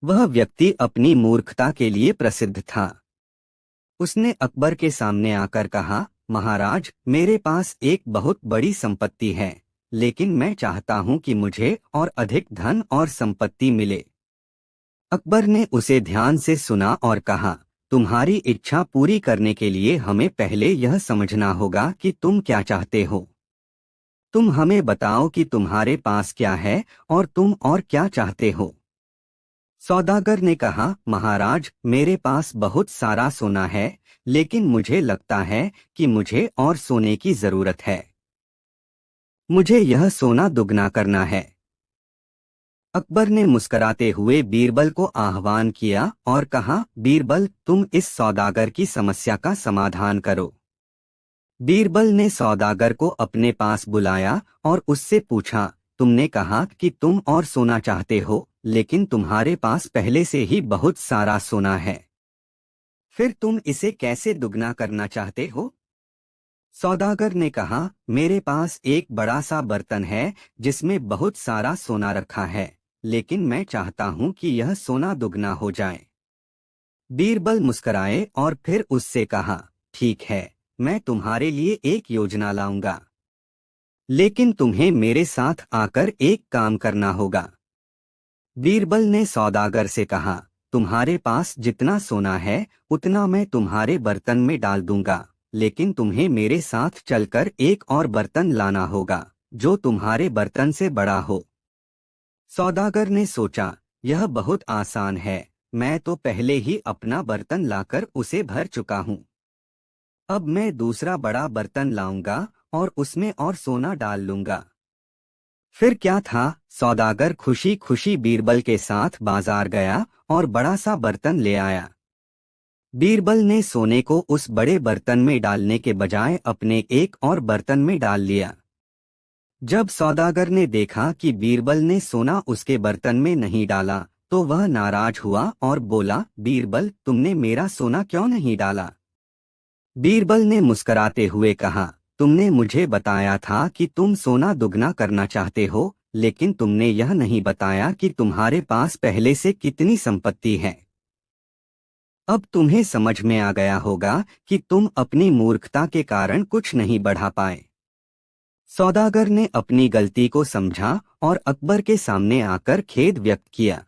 वह व्यक्ति अपनी मूर्खता के लिए प्रसिद्ध था। उसने अकबर के सामने आकर कहा, महाराज, मेरे पास एक बहुत बड़ी संपत्ति है, लेकिन मैं चाहता हूं कि मुझे और अधिक धन और संपत्ति मिले। अकबर ने उसे ध्यान से सुना और कहा, तुम्हारी इच्छा पूरी करने के लिए हमें पहले यह समझना होगा कि तुम क्या चाहते हो। तुम हमें बताओ कि तुम्हारे पास क्या है और तुम और क्या चाहते हो। सौदागर ने कहा, महाराज, मेरे पास बहुत सारा सोना है, लेकिन मुझे लगता है कि मुझे और सोने की जरूरत है। मुझे यह सोना दुगना करना है। अकबर ने मुस्कराते हुए बीरबल को आह्वान किया और कहा, बीरबल, तुम इस सौदागर की समस्या का समाधान करो। बीरबल ने सौदागर को अपने पास बुलाया और उससे पूछा, तुमने कहा कि तुम और सोना चाहते हो, लेकिन तुम्हारे पास पहले से ही बहुत सारा सोना है। फिर तुम इसे कैसे दुगना करना चाहते हो? सौदागर ने कहा, मेरे पास एक बड़ा सा बर्तन है जिसमें बहुत सारा सोना रखा है, लेकिन मैं चाहता हूं कि यह सोना दुगना हो जाए। बीरबल मुस्कराए और फिर उससे कहा, ठीक है, मैं तुम्हारे लिए एक योजना लाऊंगा, लेकिन तुम्हें मेरे साथ आकर एक काम करना होगा। बीरबल ने सौदागर से कहा, तुम्हारे पास जितना सोना है उतना मैं तुम्हारे बर्तन में डाल दूंगा, लेकिन तुम्हें मेरे साथ चलकर एक और बर्तन लाना होगा जो तुम्हारे बर्तन से बड़ा हो। सौदागर ने सोचा, यह बहुत आसान है, मैं तो पहले ही अपना बर्तन लाकर उसे भर चुका हूँ। अब मैं दूसरा बड़ा बर्तन लाऊंगा और उसमें और सोना डाल लूंगा। फिर क्या था, सौदागर खुशी खुशी बीरबल के साथ बाजार गया और बड़ा सा बर्तन ले आया। बीरबल ने सोने को उस बड़े बर्तन में डालने के बजाय अपने एक और बर्तन में डाल लिया। जब सौदागर ने देखा कि बीरबल ने सोना उसके बर्तन में नहीं डाला, तो वह नाराज हुआ और बोला, बीरबल, तुमने मेरा सोना क्यों नहीं डाला? बीरबल ने मुस्कराते हुए कहा, तुमने मुझे बताया था कि तुम सोना दुगना करना चाहते हो, लेकिन तुमने यह नहीं बताया कि तुम्हारे पास पहले से कितनी संपत्ति है। अब तुम्हें समझ में आ गया होगा कि तुम अपनी मूर्खता के कारण कुछ नहीं बढ़ा पाए। सौदागर ने अपनी गलती को समझा और अकबर के सामने आकर खेद व्यक्त किया।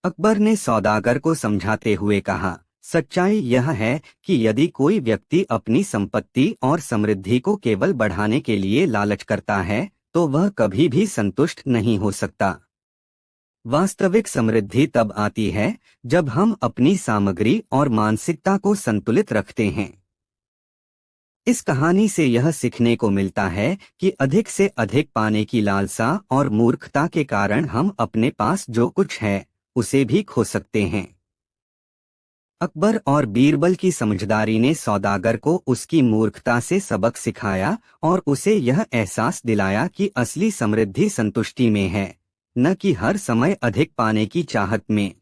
अकबर ने सौदागर को समझाते हुए कहा, सच्चाई यह है कि यदि कोई व्यक्ति अपनी संपत्ति और समृद्धि को केवल बढ़ाने के लिए लालच करता है, तो वह कभी भी संतुष्ट नहीं हो सकता। वास्तविक समृद्धि तब आती है जब हम अपनी सामग्री और मानसिकता को संतुलित रखते हैं। इस कहानी से यह सीखने को मिलता है कि अधिक से अधिक पाने की लालसा और मूर्खता के कारण हम अपने पास जो कुछ है उसे भी खो सकते हैं। अकबर और बीरबल की समझदारी ने सौदागर को उसकी मूर्खता से सबक सिखाया और उसे यह एहसास दिलाया कि असली समृद्धि संतुष्टि में है, न कि हर समय अधिक पाने की चाहत में।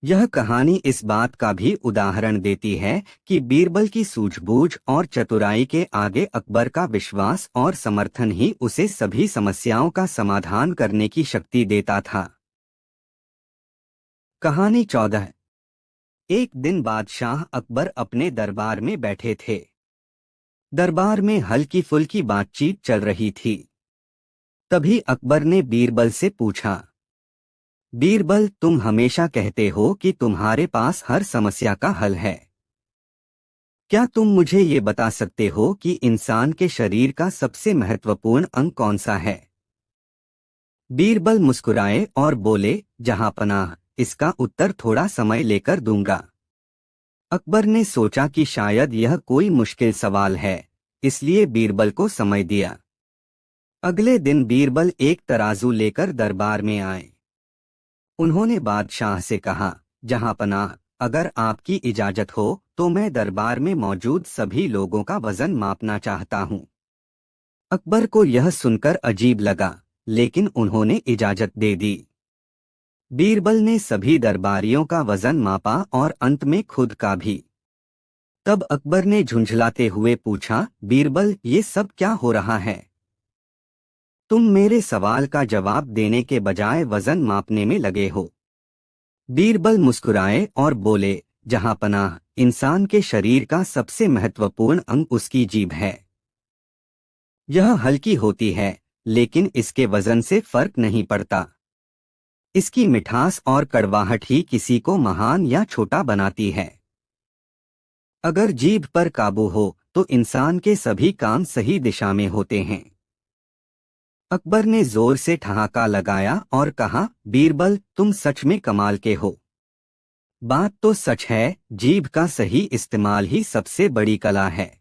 यह कहानी इस बात का भी उदाहरण देती है कि बीरबल की सूझबूझ और चतुराई के आगे अकबर का विश्वास और समर्थन ही उसे सभी समस्याओं का समाधान करने की शक्ति देता था। कहानी 14। एक दिन बादशाह अकबर अपने दरबार में बैठे थे। दरबार में हल्की फुल्की बातचीत चल रही थी। तभी अकबर ने बीरबल से पूछा, बीरबल, तुम हमेशा कहते हो कि तुम्हारे पास हर समस्या का हल है। क्या तुम मुझे ये बता सकते हो कि इंसान के शरीर का सबसे महत्वपूर्ण अंग कौन सा है? बीरबल मुस्कुराए और बोले, जहांपनाह, इसका उत्तर थोड़ा समय लेकर दूंगा। अकबर ने सोचा कि शायद यह कोई मुश्किल सवाल है, इसलिए बीरबल को समय दिया। अगले दिन बीरबल एक तराजू लेकर दरबार में आए। उन्होंने बादशाह से कहा, जहांपनाह, अगर आपकी इजाजत हो तो मैं दरबार में मौजूद सभी लोगों का वजन मापना चाहता हूँ। अकबर को यह सुनकर अजीब लगा, लेकिन उन्होंने इजाजत दे दी। बीरबल ने सभी दरबारियों का वजन मापा और अंत में खुद का भी। तब अकबर ने झुंझलाते हुए पूछा, बीरबल, ये सब क्या हो रहा है? तुम मेरे सवाल का जवाब देने के बजाय वजन मापने में लगे हो। बीरबल मुस्कुराए और बोले, जहांपनाह, इंसान के शरीर का सबसे महत्वपूर्ण अंग उसकी जीभ है। यह हल्की होती है, लेकिन इसके वजन से फर्क नहीं पड़ता। इसकी मिठास और कड़वाहट ही किसी को महान या छोटा बनाती है। अगर जीभ पर काबू हो तो इंसान के सभी काम सही दिशा में होते हैं। अकबर ने जोर से ठहाका लगाया और कहा, बीरबल, तुम सच में कमाल के हो। बात तो सच है, जीभ का सही इस्तेमाल ही सबसे बड़ी कला है।